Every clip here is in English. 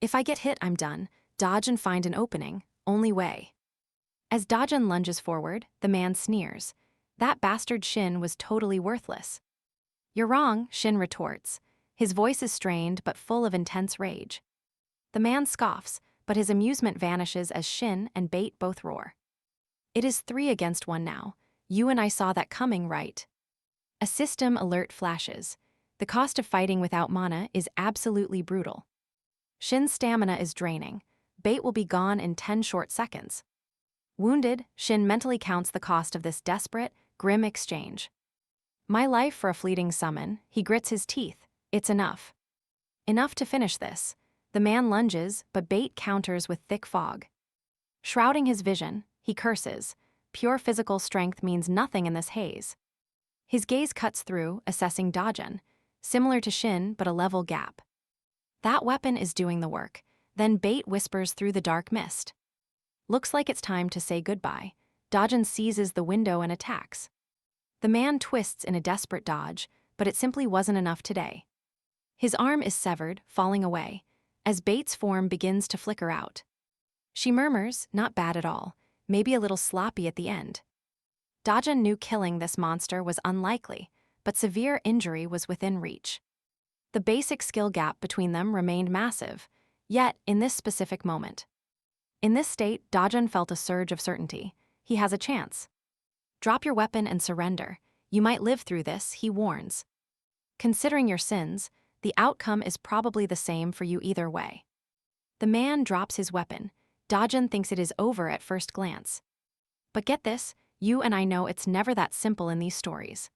If I get hit, I'm done. Dodge and find an opening. Only way. As Dojin lunges forward, the man sneers. That bastard Shin was totally worthless. You're wrong, Shin retorts. His voice is strained but full of intense rage. The man scoffs, but his amusement vanishes as Shin and Bait both roar. It is 3 against 1 now. You and I saw that coming, right? A system alert flashes. The cost of fighting without mana is absolutely brutal. Shin's stamina is draining. Bait will be gone in 10 short seconds. Wounded, Shin mentally counts the cost of this desperate, grim exchange. My life for a fleeting summon, he grits his teeth. It's enough. Enough to finish this. The man lunges, but Bait counters with thick fog. Shrouding his vision, he curses. Pure physical strength means nothing in this haze. His gaze cuts through, assessing Dojin, similar to Shin but a level gap. That weapon is doing the work. Then Bait whispers through the dark mist. Looks like it's time to say goodbye. Dojin seizes the window and attacks. The man twists in a desperate dodge, but it simply wasn't enough today. His arm is severed, falling away, as Bait's form begins to flicker out. She murmurs, not bad at all, maybe a little sloppy at the end. Dojin knew killing this monster was unlikely, but severe injury was within reach. The basic skill gap between them remained massive, yet in this specific moment. In this state, Dojin felt a surge of certainty. He has a chance. Drop your weapon and surrender. You might live through this, he warns. Considering your sins, the outcome is probably the same for you either way. The man drops his weapon. Dojin thinks it is over at first glance. But get this, you and I know it's never that simple in these stories.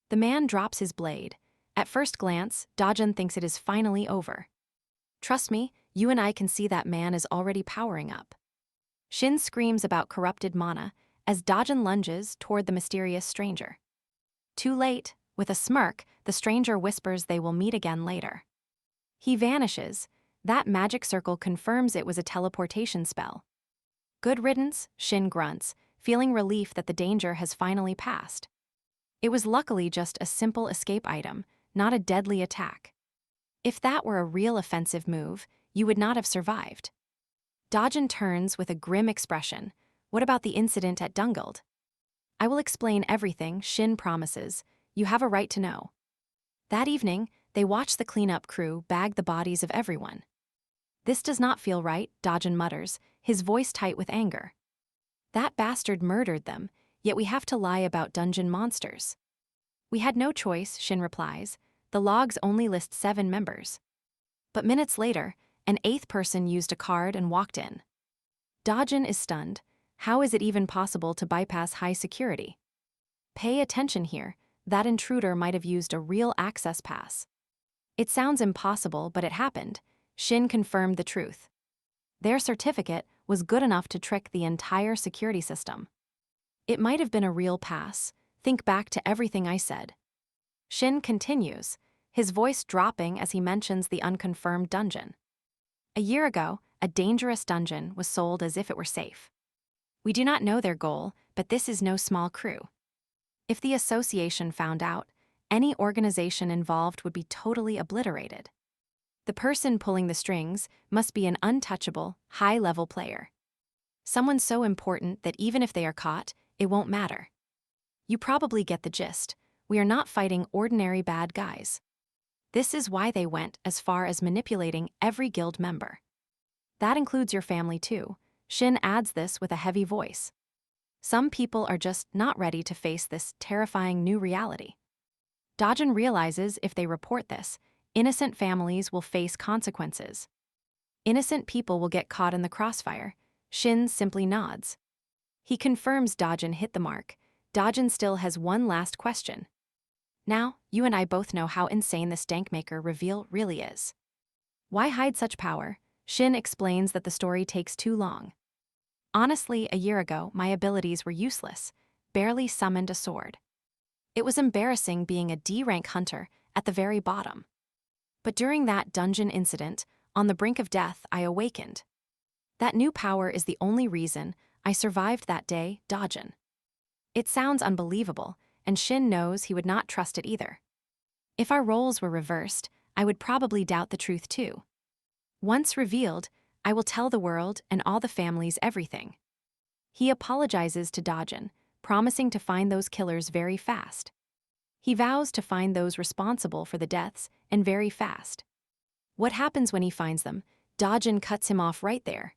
The man drops his blade. At first glance, Dojin thinks it is finally over. Trust me, you and I can see that man is already powering up. Shin screams about corrupted mana as Dojin lunges toward the mysterious stranger. Too late, with a smirk, the stranger whispers they will meet again later. He vanishes. That magic circle confirms it was a teleportation spell. Good riddance, Shin grunts, feeling relief that the danger has finally passed. It was luckily just a simple escape item, not a deadly attack. If that were a real offensive move, you would not have survived. Dojin turns with a grim expression. What about the incident at Dungald? I will explain everything, Shin promises. You have a right to know. That evening, they watch the cleanup crew bag the bodies of everyone. This does not feel right, Dojin mutters, his voice tight with anger. That bastard murdered them, yet we have to lie about dungeon monsters. We had no choice, Shin replies. The logs only list 7 members. But minutes later, an 8th person used a card and walked in. Dojin is stunned. How is it even possible to bypass high security? Pay attention here. That intruder might have used a real access pass. It sounds impossible, but it happened. Shin confirmed the truth. Their certificate was good enough to trick the entire security system. It might have been a real pass. Think back to everything I said. Shin continues, his voice dropping as he mentions the unconfirmed dungeon. A year ago, a dangerous dungeon was sold as if it were safe. We do not know their goal, but this is no small crew. If the association found out, any organization involved would be totally obliterated. The person pulling the strings must be an untouchable, high-level player. Someone so important that even if they are caught, it won't matter. You probably get the gist. We are not fighting ordinary bad guys. This is why they went as far as manipulating every guild member. That includes your family too. Shin adds this with a heavy voice. Some people are just not ready to face this terrifying new reality. Dojin realizes if they report this, innocent families will face consequences. Innocent people will get caught in the crossfire. Shin simply nods. He confirms Dojin hit the mark. Dojin still has one last question. Now, you and I both know how insane this Dankmaker reveal really is. Why hide such power? Shin explains that the story takes too long. Honestly, a year ago, my abilities were useless, barely summoned a sword. It was embarrassing being a D-rank hunter at the very bottom. But during that dungeon incident, on the brink of death, I awakened. That new power is the only reason I survived that day, Dojin. It sounds unbelievable, and Shin knows he would not trust it either. If our roles were reversed, I would probably doubt the truth too. Once revealed, I will tell the world and all the families everything. He apologizes to Dajin, promising to find those killers very fast. He vows to find those responsible for the deaths, and very fast. What happens when he finds them? Dajin cuts him off right there.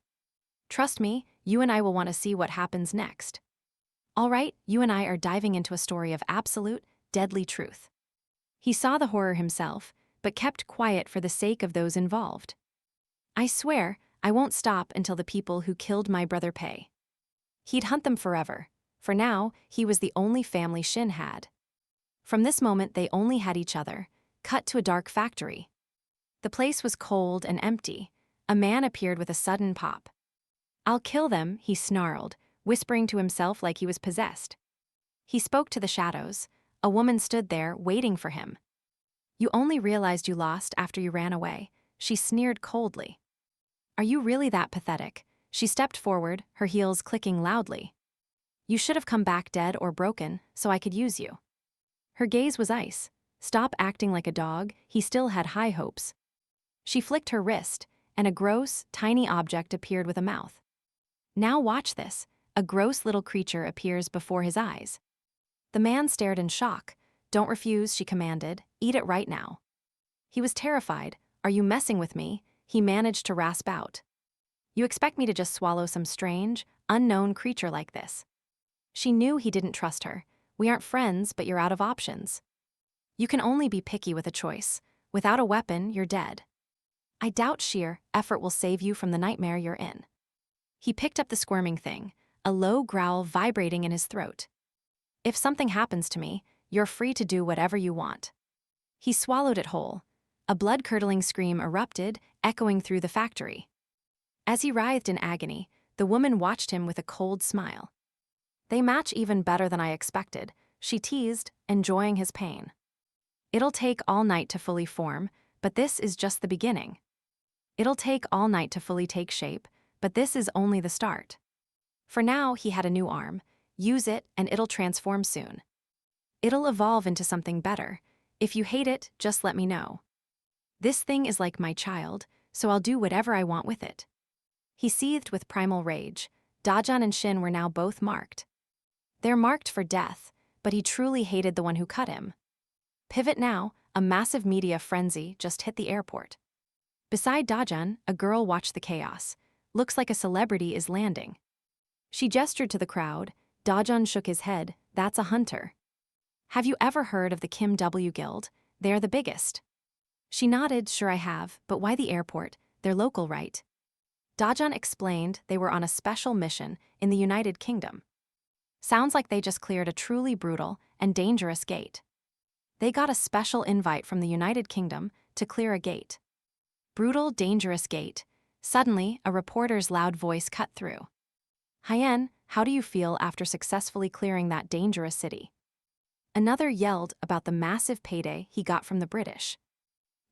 Trust me, you and I will want to see what happens next. All right, you and I are diving into a story of absolute, deadly truth. He saw the horror himself, but kept quiet for the sake of those involved. I swear, I won't stop until the people who killed my brother pay. He'd hunt them forever. For now, he was the only family Shin had. From this moment they only had each other. Cut to a dark factory. The place was cold and empty. A man appeared with a sudden pop. I'll kill them, he snarled, whispering to himself like he was possessed. He spoke to the shadows. A woman stood there, waiting for him. You only realized you lost after you ran away, she sneered coldly. Are you really that pathetic? She stepped forward, her heels clicking loudly. You should have come back dead or broken, so I could use you. Her gaze was ice. Stop acting like a dog, he still had high hopes. She flicked her wrist, and a gross, tiny object appeared with a mouth. Now watch this. A gross little creature appears before his eyes. The man stared in shock. Don't refuse, she commanded. Eat it right now. He was terrified. Are you messing with me? He managed to rasp out. You expect me to just swallow some strange, unknown creature like this? She knew he didn't trust her. We aren't friends, but you're out of options. You can only be picky with a choice. Without a weapon, you're dead. I doubt sheer effort will save you from the nightmare you're in. He picked up the squirming thing, a low growl vibrating in his throat. If something happens to me, you're free to do whatever you want. He swallowed it whole. A blood-curdling scream erupted, echoing through the factory. As he writhed in agony, the woman watched him with a cold smile. They match even better than I expected, she teased, enjoying his pain. It'll take all night to fully form, but this is just the beginning. It'll take all night to fully take shape, but this is only the start. For now, he had a new arm. Use it, and it'll transform soon. It'll evolve into something better. If you hate it, just let me know. This thing is like my child, so I'll do whatever I want with it. He seethed with primal rage. Dajan and Shin were now both marked. They're marked for death, but he truly hated the one who cut him. Pivot now, a massive media frenzy just hit the airport. Beside Dajan, a girl watched the chaos. Looks like a celebrity is landing. She gestured to the crowd. Dajan shook his head. That's a hunter. Have you ever heard of the Kim W Guild? They're the biggest. She nodded. Sure I have, but why the airport? They're local, right? Dajan explained they were on a special mission in the United Kingdom. Sounds like they just cleared a truly brutal and dangerous gate. They got a special invite from the United Kingdom to clear a gate. Brutal, dangerous gate. Suddenly, a reporter's loud voice cut through. Hyen, how do you feel after successfully clearing that dangerous city? Another yelled about the massive payday he got from the British.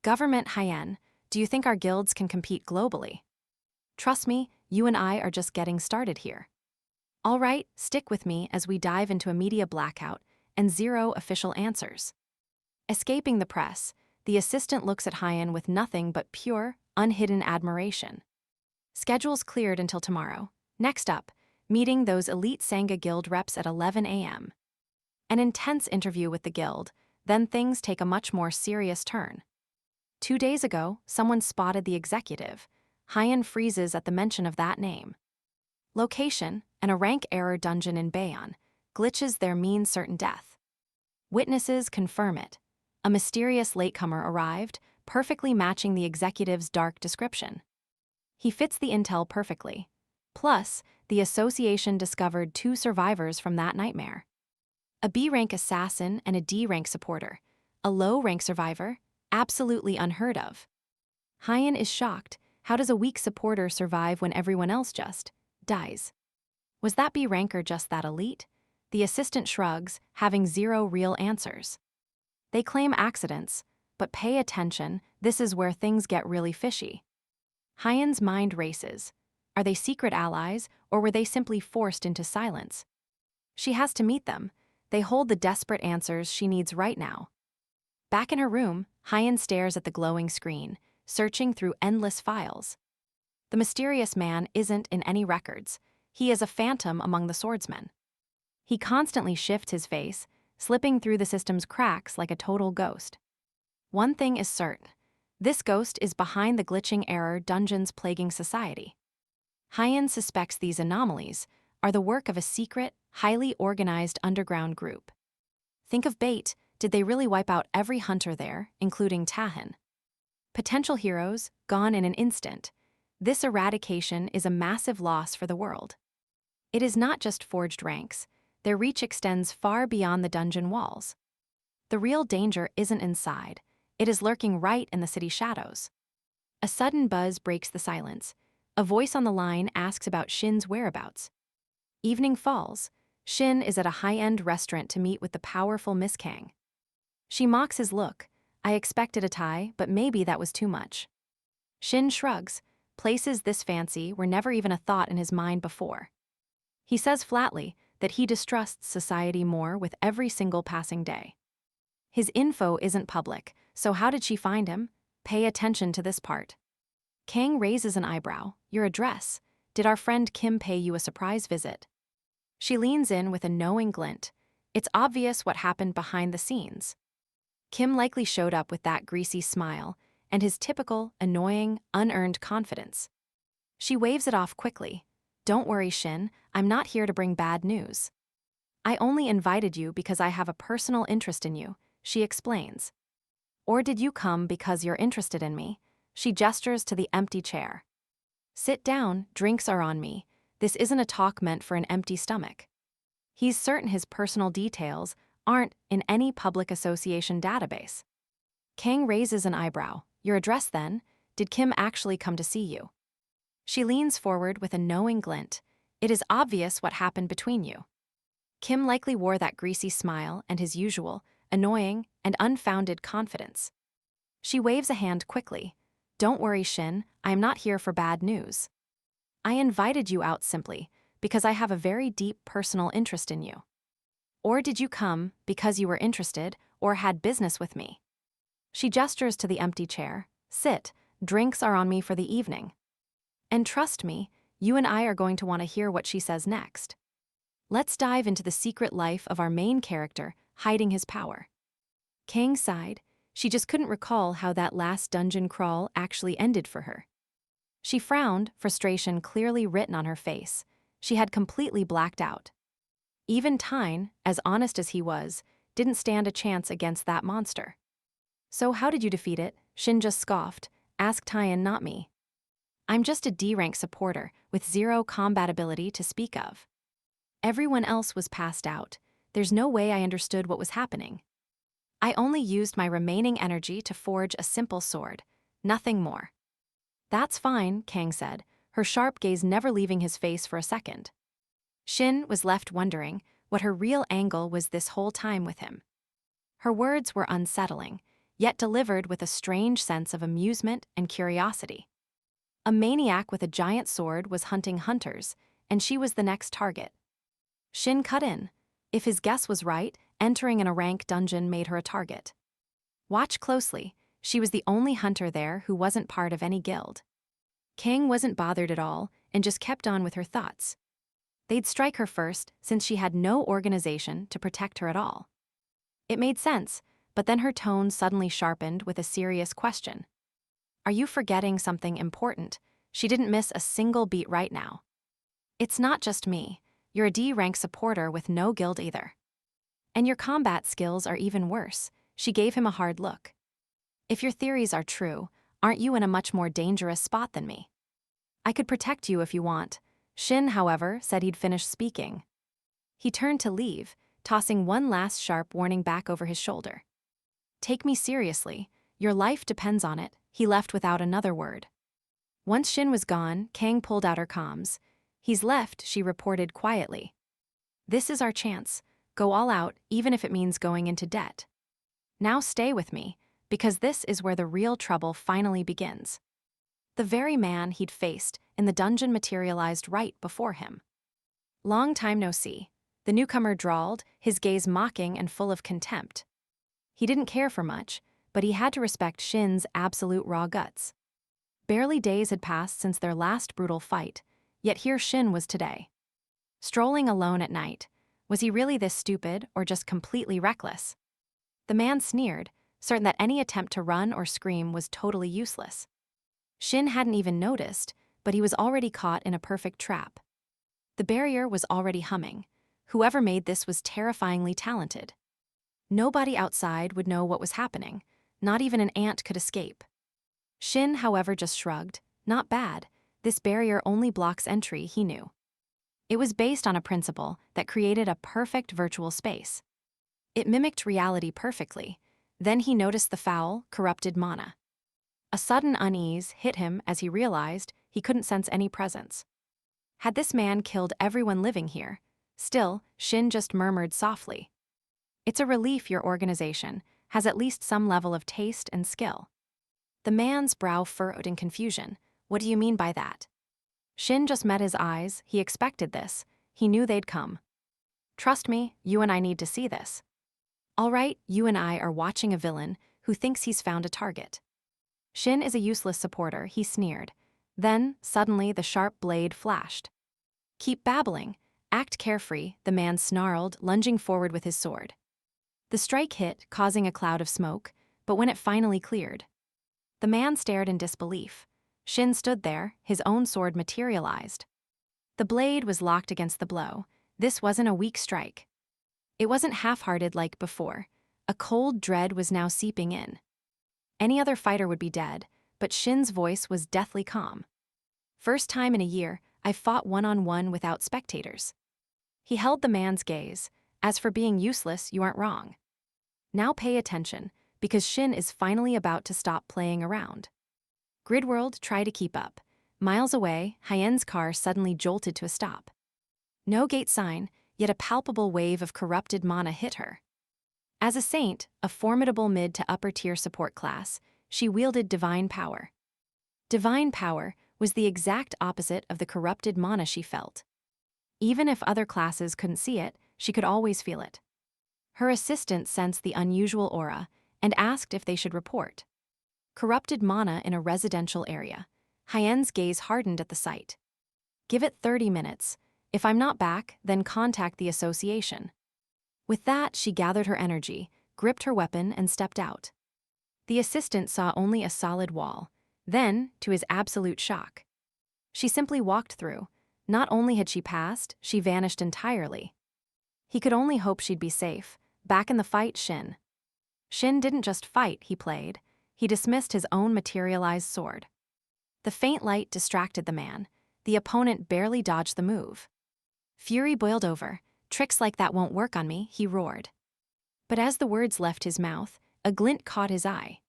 Government Hyen, do you think our guilds can compete globally? Trust me, you and I are just getting started here. All right, stick with me as we dive into a media blackout and zero official answers. Escaping the press, the assistant looks at Hyen with nothing but pure, unhidden admiration. Schedule's cleared until tomorrow. Next up, meeting those elite Sangha Guild reps at 11 a.m. An intense interview with the guild, then things take a much more serious turn. 2 days ago, someone spotted the executive. Hyen freezes at the mention of that name. Location, and a rank error dungeon in Bayon, glitches their mean certain death. Witnesses confirm it. A mysterious latecomer arrived, perfectly matching the executive's dark description. He fits the intel perfectly. Plus, the association discovered 2 survivors from that nightmare. A B-rank assassin and a D-rank supporter. A low-rank survivor, absolutely unheard of. Hyen is shocked. How does a weak supporter survive when everyone else just dies? Was that B-ranker just that elite? The assistant shrugs, having zero real answers. They claim accidents, but pay attention, this is where things get really fishy. Hyen's mind races. Are they secret allies, or were they simply forced into silence? She has to meet them. They hold the desperate answers she needs right now. Back in her room, Hyen stares at the glowing screen. searching through endless files. The mysterious man isn't in any records. He is a phantom among the swordsmen. He constantly shifts his face, slipping through the system's cracks like a total ghost. One thing is certain. This ghost is behind the glitching error dungeons plaguing society. Hyen suspects these anomalies are the work of a secret, highly organized underground group. Think of bait. Did they really wipe out every hunter there, including Tahan? Potential heroes, gone in an instant. This eradication is a massive loss for the world. It is not just forged ranks. Their reach extends far beyond the dungeon walls. The real danger isn't inside. It is lurking right in the city shadows. A sudden buzz breaks the silence. A voice on the line asks about Shin's whereabouts. Evening falls. Shin is at a high-end restaurant to meet with the powerful Miss Kang. She mocks his look. I expected a tie, but maybe that was too much. Shin shrugs. Places this fancy were never even a thought in his mind before. He says flatly that he distrusts society more with every single passing day. His info isn't public, so how did she find him? Pay attention to this part. Kang raises an eyebrow. Your address. Did our friend Kim pay you a surprise visit? She leans in with a knowing glint. It's obvious what happened behind the scenes. Kim likely showed up with that greasy smile and his typical, annoying, unearned confidence. She waves it off quickly. Don't worry, Shin, I'm not here to bring bad news. I only invited you because I have a personal interest in you, she explains. Or did you come because you're interested in me? She gestures to the empty chair. Sit down, drinks are on me. This isn't a talk meant for an empty stomach. He's certain his personal details aren't in any public association database. Kang raises an eyebrow. Your address then? Did Kim actually come to see you? She leans forward with a knowing glint. It is obvious what happened between you. Kim likely wore that greasy smile and his usual, annoying, and unfounded confidence. She waves a hand quickly. Don't worry, Shin, I am not here for bad news. I invited you out simply because I have a very deep personal interest in you. Or did you come because you were interested or had business with me? She gestures to the empty chair. Sit, drinks are on me for the evening. And trust me, you and I are going to want to hear what she says next. Let's dive into the secret life of our main character, hiding his power. Kang sighed. She just couldn't recall how that last dungeon crawl actually ended for her. She frowned, frustration clearly written on her face. She had completely blacked out. Even Tyne, as honest as he was, didn't stand a chance against that monster. So how did you defeat it? Shin just scoffed. Ask Tyne, not me. I'm just a D-rank supporter with zero combat ability to speak of. Everyone else was passed out. There's no way I understood what was happening. I only used my remaining energy to forge a simple sword, nothing more. That's fine, Kang said, her sharp gaze never leaving his face for a second. Shin was left wondering what her real angle was this whole time with him. Her words were unsettling, yet delivered with a strange sense of amusement and curiosity. A maniac with a giant sword was hunting hunters, and she was the next target. Shin cut in. If his guess was right, entering in a rank dungeon made her a target. Watch closely, she was the only hunter there who wasn't part of any guild. Kang wasn't bothered at all and just kept on with her thoughts. They'd strike her first since she had no organization to protect her at all. It made sense, but then her tone suddenly sharpened with a serious question. Are you forgetting something important? She didn't miss a single beat right now. It's not just me. You're a D-rank supporter with no guild either. And your combat skills are even worse. She gave him a hard look. If your theories are true, aren't you in a much more dangerous spot than me? I could protect you if you want. Shin, however, said he'd finished speaking. He turned to leave, tossing one last sharp warning back over his shoulder. Take me seriously. Your life depends on it. He left without another word. Once Shin was gone, Kang pulled out her comms. He's left, she reported quietly. This is our chance. Go all out, even if it means going into debt. Now stay with me, because this is where the real trouble finally begins. The very man he'd faced in the dungeon materialized right before him. Long time no see. The newcomer drawled, his gaze mocking and full of contempt. He didn't care for much, but he had to respect Shin's absolute raw guts. Barely days had passed since their last brutal fight, yet here Shin was today. Strolling alone at night. Was he really this stupid or just completely reckless? The man sneered, certain that any attempt to run or scream was totally useless. Shin hadn't even noticed, but he was already caught in a perfect trap. The barrier was already humming. Whoever made this was terrifyingly talented. Nobody outside would know what was happening. Not even an ant could escape. Shin, however, just shrugged. Not bad. This barrier only blocks entry, he knew. It was based on a principle that created a perfect virtual space. It mimicked reality perfectly. Then he noticed the foul, corrupted mana. A sudden unease hit him as he realized he couldn't sense any presence. Had this man killed everyone living here? Still, Shin just murmured softly. It's a relief your organization has at least some level of taste and skill. The man's brow furrowed in confusion. What do you mean by that? Shin just met his eyes. He expected this. He knew they'd come. Trust me, you and I need to see this. All right, you and I are watching a villain who thinks he's found a target. Shin is a useless supporter, he sneered. Then, suddenly, the sharp blade flashed. Keep babbling. Act carefree, the man snarled, lunging forward with his sword. The strike hit, causing a cloud of smoke, but when it finally cleared, the man stared in disbelief. Shin stood there, his own sword materialized. The blade was locked against the blow. This wasn't a weak strike. It wasn't half-hearted like before. A cold dread was now seeping in. Any other fighter would be dead, but Shin's voice was deathly calm. First time in a year, I fought one-on-one without spectators. He held the man's gaze. As for being useless, you aren't wrong. Now pay attention, because Shin is finally about to stop playing around. Gridworld tried to keep up. Miles away, Hyen's car suddenly jolted to a stop. No gate sign, yet a palpable wave of corrupted mana hit her. As a saint, a formidable mid to upper tier support class, she wielded divine power. Divine power was the exact opposite of the corrupted mana she felt. Even if other classes couldn't see it, she could always feel it. Her assistant sensed the unusual aura and asked if they should report. Corrupted mana in a residential area. Hyen's gaze hardened at the sight. Give it 30 minutes. If I'm not back, then contact the association. With that, she gathered her energy, gripped her weapon, and stepped out. The assistant saw only a solid wall. Then, to his absolute shock, she simply walked through. Not only had she passed, she vanished entirely. He could only hope she'd be safe. Back in the fight, Shin. Shin didn't just fight, he played. He dismissed his own materialized sword. The faint light distracted the man. The opponent barely dodged the move. Fury boiled over. Tricks like that won't work on me, he roared. But as the words left his mouth, a glint caught his eye.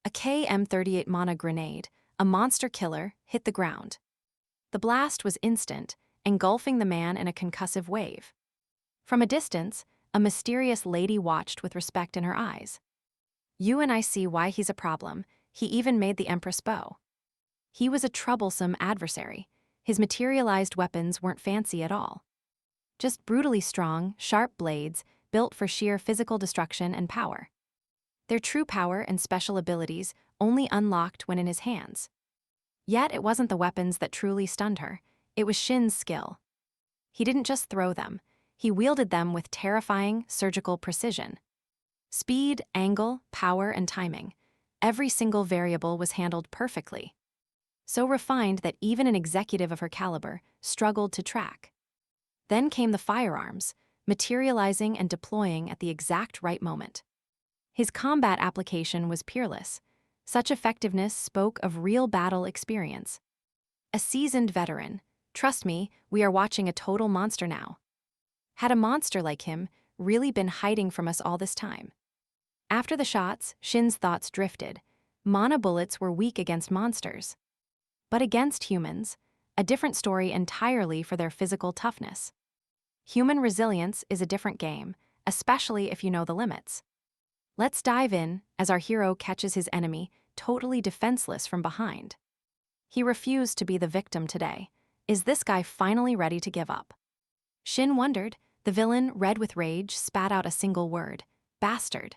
A KM-38 mana grenade, a monster killer, hit the ground. The blast was instant, engulfing the man in a concussive wave. From a distance, a mysterious lady watched with respect in her eyes. You and I see why he's a problem. He even made the Empress bow. He was a troublesome adversary. His materialized weapons weren't fancy at all. Just brutally strong, sharp blades built for sheer physical destruction and power. Their true power and special abilities only unlocked when in his hands. Yet it wasn't the weapons that truly stunned her. It was Shin's skill. He didn't just throw them. He wielded them with terrifying, surgical precision. Speed, angle, power, and timing. Every single variable was handled perfectly. So refined that even an executive of her caliber struggled to track. Then came the firearms, materializing and deploying at the exact right moment. His combat application was peerless. Such effectiveness spoke of real battle experience. A seasoned veteran. Trust me, we are watching a total monster now. Had a monster like him really been hiding from us all this time? After the shots, Shin's thoughts drifted. Mana bullets were weak against monsters. But against humans, a different story entirely for their physical toughness. Human resilience is a different game, especially if you know the limits. Let's dive in as our hero catches his enemy totally defenseless from behind. He refused to be the victim today. Is this guy finally ready to give up? Shin wondered. The villain, red with rage, spat out a single word. Bastard.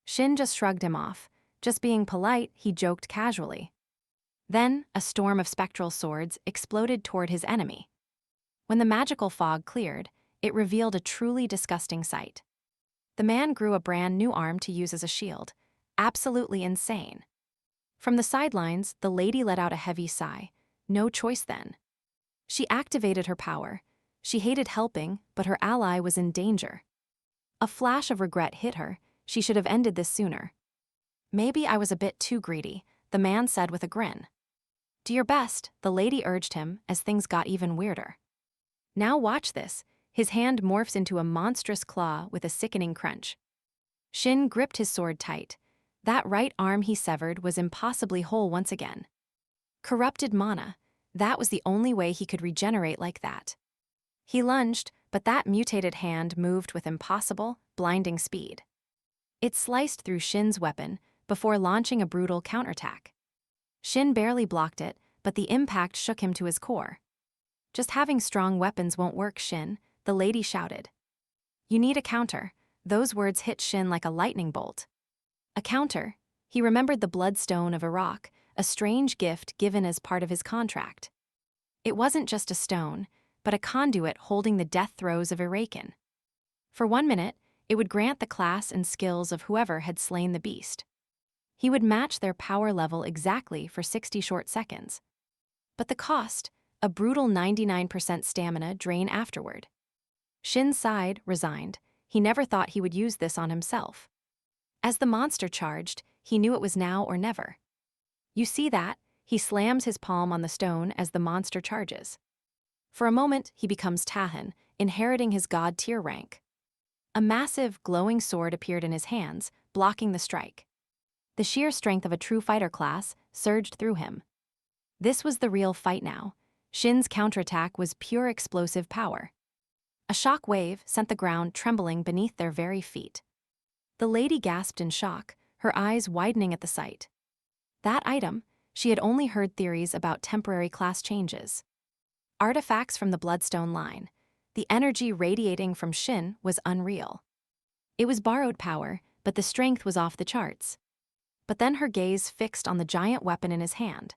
Shin just shrugged him off. Just being polite, he joked casually. Then, a storm of spectral swords exploded toward his enemy. When the magical fog cleared, it revealed a truly disgusting sight. The man grew a brand new arm to use as a shield. Absolutely insane. From the sidelines, the lady let out a heavy sigh. No choice then. She activated her power. She hated helping, but her ally was in danger. A flash of regret hit her. She should have ended this sooner. Maybe I was a bit too greedy, the man said with a grin. Do your best, the lady urged him as things got even weirder. Now watch this. His hand morphs into a monstrous claw with a sickening crunch. Shin gripped his sword tight. That right arm he severed was impossibly whole once again. Corrupted mana. That was the only way he could regenerate like that. He lunged, but that mutated hand moved with impossible, blinding speed. It sliced through Shin's weapon before launching a brutal counterattack. Shin barely blocked it, but the impact shook him to his core. Just having strong weapons won't work, Shin, the lady shouted. You need a counter. Those words hit Shin like a lightning bolt. A counter? He remembered the bloodstone of Iraq, a strange gift given as part of his contract. It wasn't just a stone, but a conduit holding the death throes of Iraqian. For 1 minute, it would grant the class and skills of whoever had slain the beast. He would match their power level exactly for 60 short seconds. But the cost, a brutal 99% stamina drain afterward. Shin sighed, resigned. He never thought he would use this on himself. As the monster charged, he knew it was now or never. You see that? He slams his palm on the stone as the monster charges. For a moment, he becomes Tahan, inheriting his god tier rank. A massive, glowing sword appeared in his hands, blocking the strike. The sheer strength of a true fighter class surged through him. This was the real fight now. Shin's counterattack was pure explosive power. A shock wave sent the ground trembling beneath their very feet. The lady gasped in shock, her eyes widening at the sight. That item, she had only heard theories about temporary class changes. Artifacts from the Bloodstone line. The energy radiating from Shin was unreal. It was borrowed power, but the strength was off the charts. But then her gaze fixed on the giant weapon in his hand.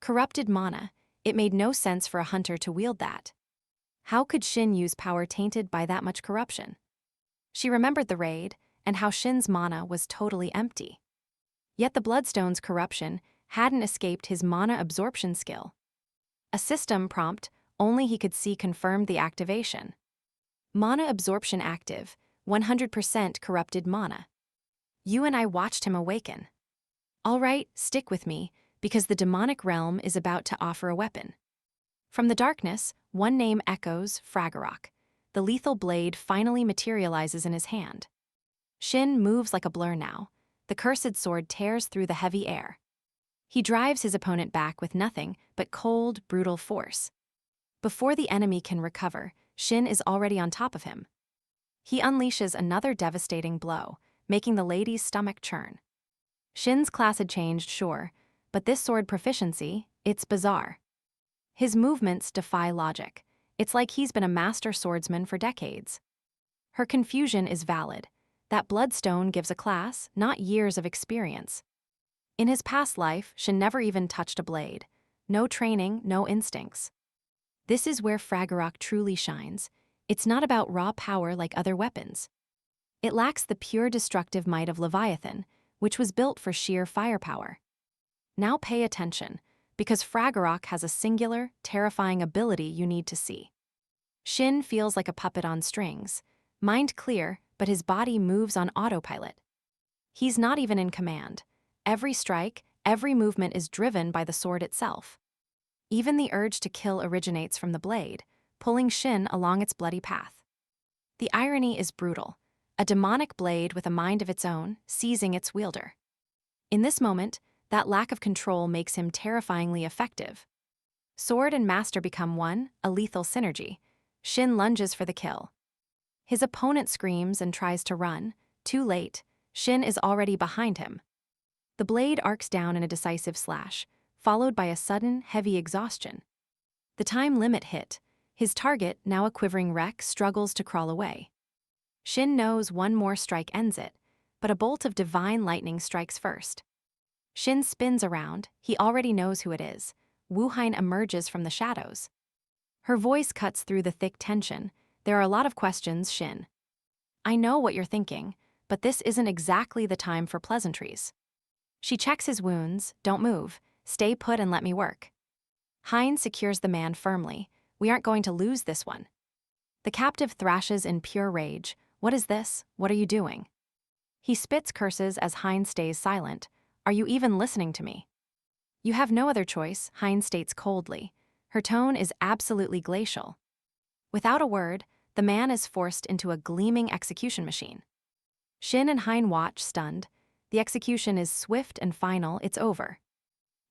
Corrupted mana, it made no sense for a hunter to wield that. How could Shin use power tainted by that much corruption? She remembered the raid, and how Shin's mana was totally empty. Yet the Bloodstone's corruption hadn't escaped his mana absorption skill. A system prompt only he could see confirmed the activation. Mana absorption active, 100% corrupted mana. You and I watched him awaken. All right, stick with me, because the demonic realm is about to offer a weapon. From the darkness, one name echoes, Fragorok. The lethal blade finally materializes in his hand. Shin moves like a blur now. The cursed sword tears through the heavy air. He drives his opponent back with nothing but cold, brutal force. Before the enemy can recover, Shin is already on top of him. He unleashes another devastating blow, making the lady's stomach churn. Shin's class had changed, sure, but this sword proficiency, it's bizarre. His movements defy logic. It's like he's been a master swordsman for decades. Her confusion is valid. That bloodstone gives a class, not years of experience. In his past life, Shin never even touched a blade. No training, no instincts. This is where Fragorok truly shines. It's not about raw power like other weapons. It lacks the pure destructive might of Leviathan, which was built for sheer firepower. Now pay attention, because Fragorok has a singular, terrifying ability you need to see. Shin feels like a puppet on strings, mind clear, but his body moves on autopilot. He's not even in command. Every strike, every movement is driven by the sword itself. Even the urge to kill originates from the blade, pulling Shin along its bloody path. The irony is brutal. A demonic blade with a mind of its own, seizing its wielder. In this moment, that lack of control makes him terrifyingly effective. Sword and master become one, a lethal synergy. Shin lunges for the kill. His opponent screams and tries to run. Too late, Shin is already behind him. The blade arcs down in a decisive slash, followed by a sudden, heavy exhaustion. The time limit hit. His target, now a quivering wreck, struggles to crawl away. Shin knows one more strike ends it, but a bolt of divine lightning strikes first. Shin spins around, he already knows who it is. Wu Hein emerges from the shadows. Her voice cuts through the thick tension. There are a lot of questions, Shin. I know what you're thinking, but this isn't exactly the time for pleasantries. She checks his wounds. Don't move. Stay put and let me work. Hein secures the man firmly. We aren't going to lose this one. The captive thrashes in pure rage. What is this? What are you doing? He spits curses as Hein stays silent. Are you even listening to me? You have no other choice, Hein states coldly. Her tone is absolutely glacial. Without a word, the man is forced into a gleaming execution machine. Shin and Hein watch, stunned. The execution is swift and final, it's over.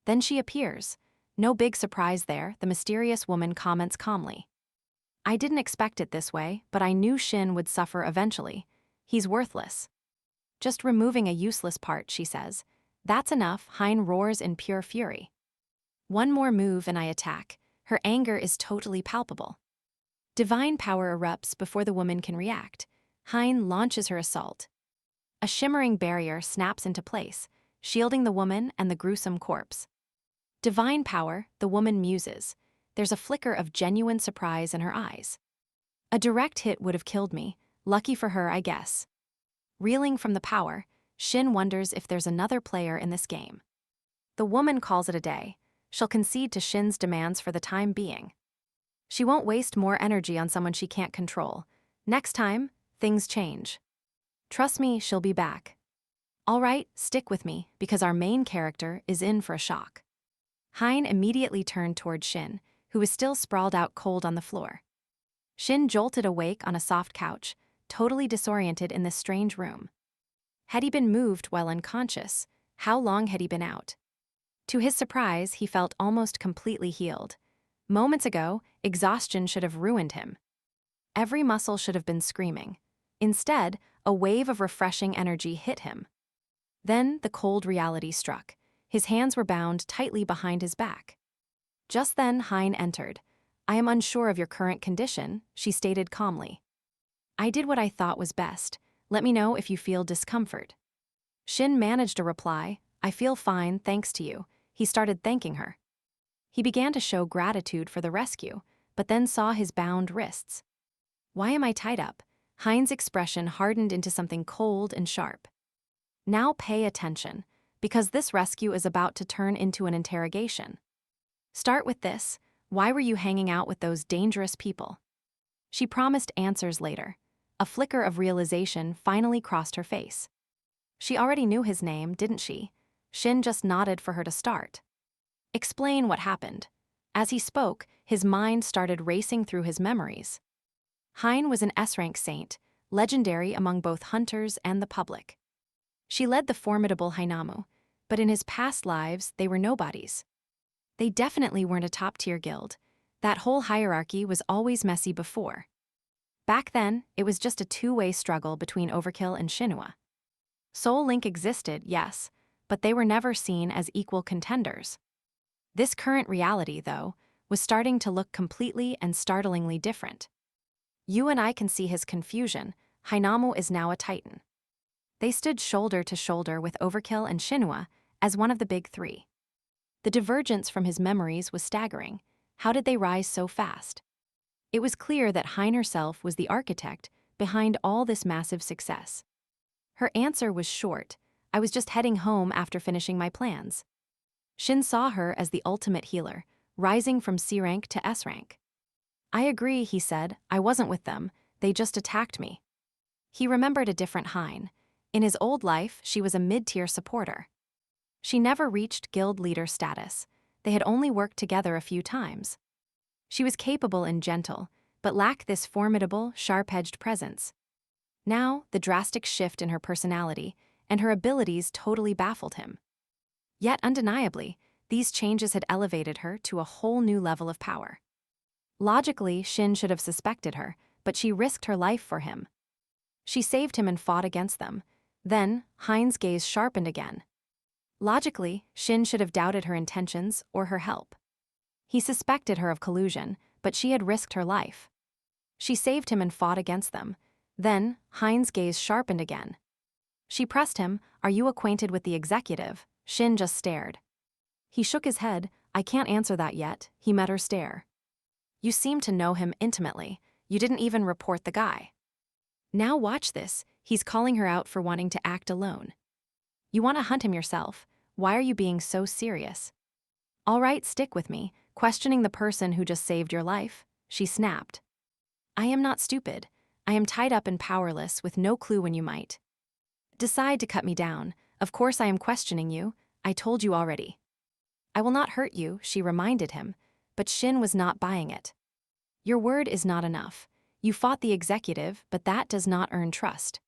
Then she appears. No big surprise there, the mysterious woman comments calmly. I didn't expect it this way, but I knew Shin would suffer eventually. He's worthless. Just removing a useless part, she says. That's enough, Hein roars in pure fury. One more move and I attack. Her anger is totally palpable. Divine power erupts before the woman can react. Hein launches her assault. A shimmering barrier snaps into place, shielding the woman and the gruesome corpse. Divine power, the woman muses. There's a flicker of genuine surprise in her eyes. A direct hit would have killed me. Lucky for her, I guess. Reeling from the power, Shin wonders if there's another player in this game. The woman calls it a day. She'll concede to Shin's demands for the time being. She won't waste more energy on someone she can't control. Next time, things change. Trust me, she'll be back. All right, stick with me, because our main character is in for a shock. Hein immediately turned toward Shin, who was still sprawled out cold on the floor. Shin jolted awake on a soft couch, totally disoriented in this strange room. Had he been moved while unconscious? How long had he been out? To his surprise, he felt almost completely healed. Moments ago, exhaustion should have ruined him. Every muscle should have been screaming. Instead, a wave of refreshing energy hit him. Then the cold reality struck. His hands were bound tightly behind his back. Just then, Hein entered. I am unsure of your current condition, she stated calmly. I did what I thought was best. Let me know if you feel discomfort. Shin managed a reply. I feel fine, thanks to you. He started thanking her. He began to show gratitude for the rescue, but then saw his bound wrists. Why am I tied up? Hein's expression hardened into something cold and sharp. Now pay attention, because this rescue is about to turn into an interrogation. Start with this. Why were you hanging out with those dangerous people? She promised answers later. A flicker of realization finally crossed her face. She already knew his name, didn't she? Shin just nodded for her to start. Explain what happened. As he spoke, his mind started racing through his memories. Hein was an S-rank saint, legendary among both hunters and the public. She led the formidable Hainamu, but in his past lives, they were nobodies. They definitely weren't a top-tier guild. That whole hierarchy was always messy before. Back then, it was just a two-way struggle between Overkill and Shinhwa. Soul Link existed, yes, but they were never seen as equal contenders. This current reality, though, was starting to look completely and startlingly different. You and I can see his confusion. Hainamu is now a titan. They stood shoulder to shoulder with Overkill and Shinhwa as one of the big three. The divergence from his memories was staggering. How did they rise so fast? It was clear that Hein herself was the architect behind all this massive success. Her answer was short. I was just heading home after finishing my plans. Shin saw her as the ultimate healer, rising from C rank to S rank. I agree, he said. I wasn't with them. They just attacked me. He remembered a different Hein. In his old life, she was a mid-tier supporter. She never reached guild leader status. They had only worked together a few times. She was capable and gentle, but lacked this formidable, sharp-edged presence. Now, the drastic shift in her personality and her abilities totally baffled him. Yet, undeniably, these changes had elevated her to a whole new level of power. Logically, Shin should have suspected her, but she risked her life for him. She saved him and fought against them. Then, Hein's gaze sharpened again. Logically, Shin should have doubted her intentions or her help. He suspected her of collusion, but she had risked her life. She saved him and fought against them. Then, Hein's gaze sharpened again. She pressed him, "Are you acquainted with the executive?" Shin just stared. He shook his head. "I can't answer that yet." He met her stare. "You seem to know him intimately. You didn't even report the guy." "Now watch this. He's calling her out for wanting to act alone." "You want to hunt him yourself. Why are you being so serious?" "All right, stick with me. Questioning the person who just saved your life." She snapped. "I am not stupid. I am tied up and powerless with no clue when you might decide to cut me down. Of course I am questioning you. I told you already." "I will not hurt you," she reminded him, but Shin was not buying it. "Your word is not enough. You fought the executive, but that does not earn trust."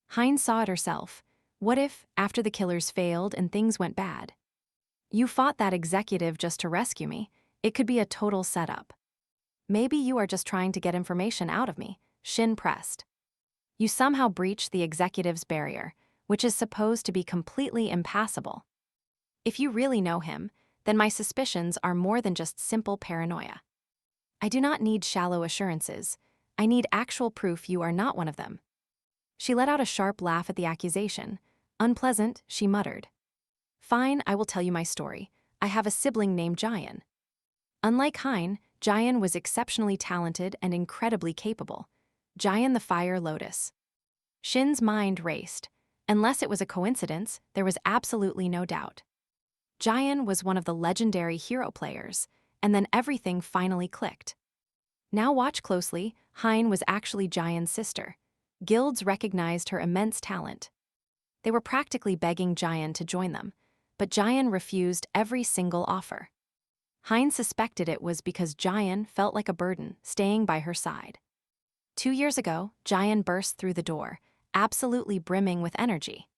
Hein saw it herself. What if, after the killers failed and things went bad? "You fought that executive just to rescue me. It could be a total setup." "Maybe you are just trying to get information out of me," Shin pressed. "You somehow breached the executive's barrier, which is supposed to be completely impassable. If you really know him, then my suspicions are more than just simple paranoia. I do not need shallow assurances. I need actual proof you are not one of them." She let out a sharp laugh at the accusation. Unpleasant, she muttered. "Fine, I will tell you my story. I have a sibling named Jayan." Unlike Hein, Jayan was exceptionally talented and incredibly capable. Jayan the Fire Lotus. Shin's mind raced. Unless it was a coincidence, there was absolutely no doubt. Jayan was one of the legendary hero players, and then everything finally clicked. Now watch closely. Hein was actually Jayan's sister. Guilds recognized her immense talent. They were practically begging Jayan to join them, but Jayan refused every single offer. Hein suspected it was because Jayan felt like a burden staying by her side. 2 years ago, Jayan burst through the door, absolutely brimming with energy.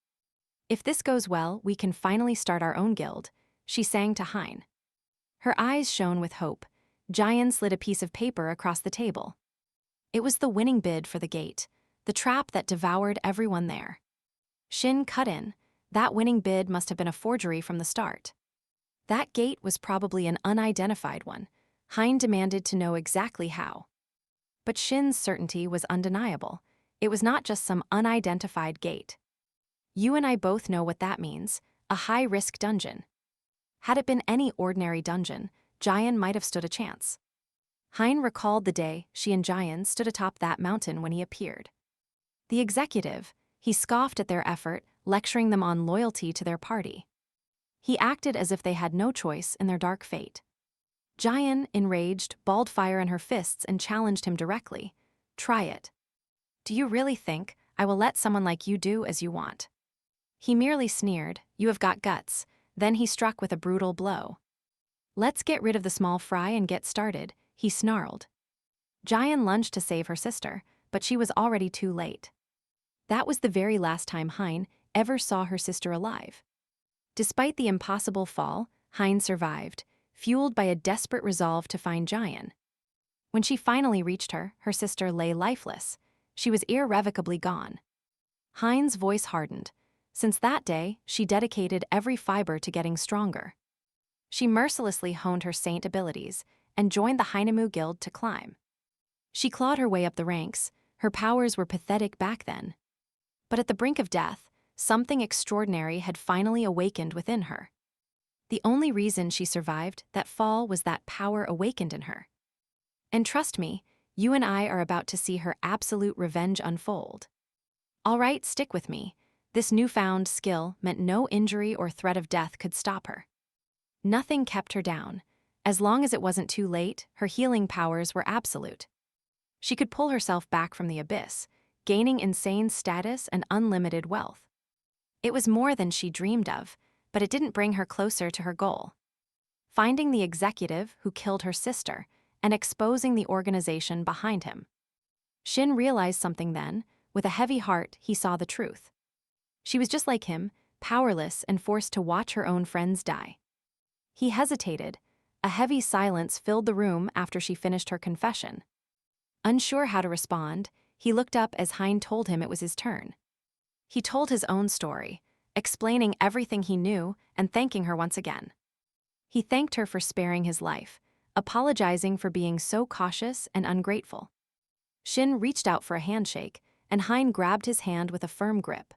"If this goes well, we can finally start our own guild," she sang to Hein. Her eyes shone with hope. Jayan slid a piece of paper across the table. It was the winning bid for the gate, the trap that devoured everyone there. Shin cut in. That winning bid must have been a forgery from the start. That gate was probably an unidentified one. Hein demanded to know exactly how. But Shin's certainty was undeniable. It was not just some unidentified gate. "You and I both know what that means, a high-risk dungeon." Had it been any ordinary dungeon, Jayan might have stood a chance. Hein recalled the day she and Jayan stood atop that mountain when he appeared. The executive, he scoffed at their effort, lecturing them on loyalty to their party. He acted as if they had no choice in their dark fate. Jayan, enraged, balled fire in her fists and challenged him directly. "Try it. Do you really think I will let someone like you do as you want?" He merely sneered. "You have got guts." Then he struck with a brutal blow. "Let's get rid of the small fry and get started," he snarled. Jayan lunged to save her sister, but she was already too late. That was the very last time Hein ever saw her sister alive. Despite the impossible fall, Hein survived, fueled by a desperate resolve to find Jayan. When she finally reached her, her sister lay lifeless. She was irrevocably gone. Hein's voice hardened. Since that day, she dedicated every fiber to getting stronger. She mercilessly honed her saint abilities and joined the Heinemu Guild to climb. She clawed her way up the ranks. Her powers were pathetic back then. But at the brink of death, something extraordinary had finally awakened within her. The only reason she survived that fall was that power awakened in her. And trust me, you and I are about to see her absolute revenge unfold. All right, stick with me. This newfound skill meant no injury or threat of death could stop her. Nothing kept her down. As long as it wasn't too late, her healing powers were absolute. She could pull herself back from the abyss, gaining insane status and unlimited wealth. It was more than she dreamed of, but it didn't bring her closer to her goal. Finding the executive who killed her sister and exposing the organization behind him. Shin realized something then. With a heavy heart, he saw the truth. She was just like him, powerless and forced to watch her own friends die. He hesitated. A heavy silence filled the room after she finished her confession. Unsure how to respond, he looked up as Hein told him it was his turn. He told his own story, explaining everything he knew and thanking her once again. He thanked her for sparing his life, apologizing for being so cautious and ungrateful. Shin reached out for a handshake, and Hein grabbed his hand with a firm grip.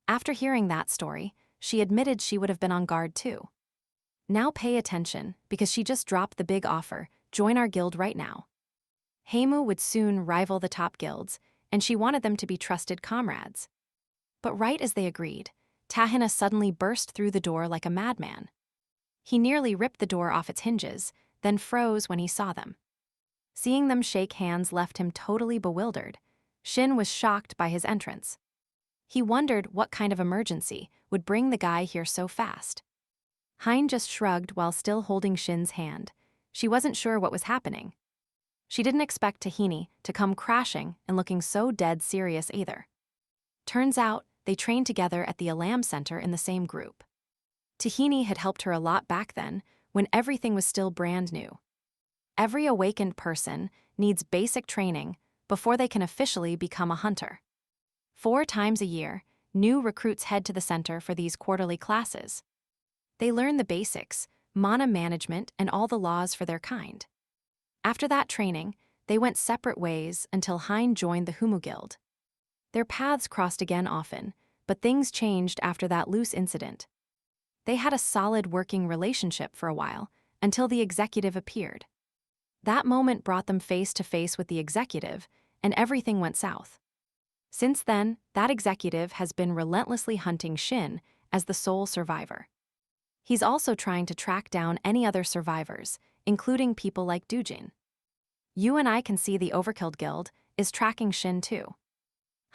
After hearing that story, she admitted she would have been on guard too. Now pay attention, because she just dropped the big offer: join our guild right now. Heimu would soon rival the top guilds, and she wanted them to be trusted comrades. But right as they agreed, Tahina suddenly burst through the door like a madman. He nearly ripped the door off its hinges, then froze when he saw them. Seeing them shake hands left him totally bewildered. Shin was shocked by his entrance. He wondered what kind of emergency would bring the guy here so fast. Hein just shrugged while still holding Shin's hand. She wasn't sure what was happening. She didn't expect Tahini to come crashing and looking so dead serious either. Turns out, they trained together at the Alam Center in the same group. Tahini had helped her a lot back then, when everything was still brand new. Every awakened person needs basic training before they can officially become a hunter. 4 times a year, new recruits head to the center for these quarterly classes. They learn the basics, mana management, and all the laws for their kind. After that training, they went separate ways until Hein joined the Humu Guild. Their paths crossed again often, but things changed after that loose incident. They had a solid working relationship for a while, until the executive appeared. That moment brought them face to face with the executive, and everything went south. Since then, that executive has been relentlessly hunting Shin as the sole survivor. He's also trying to track down any other survivors, including people like Dujin. You and I can see the Overkilled Guild is tracking Shin too.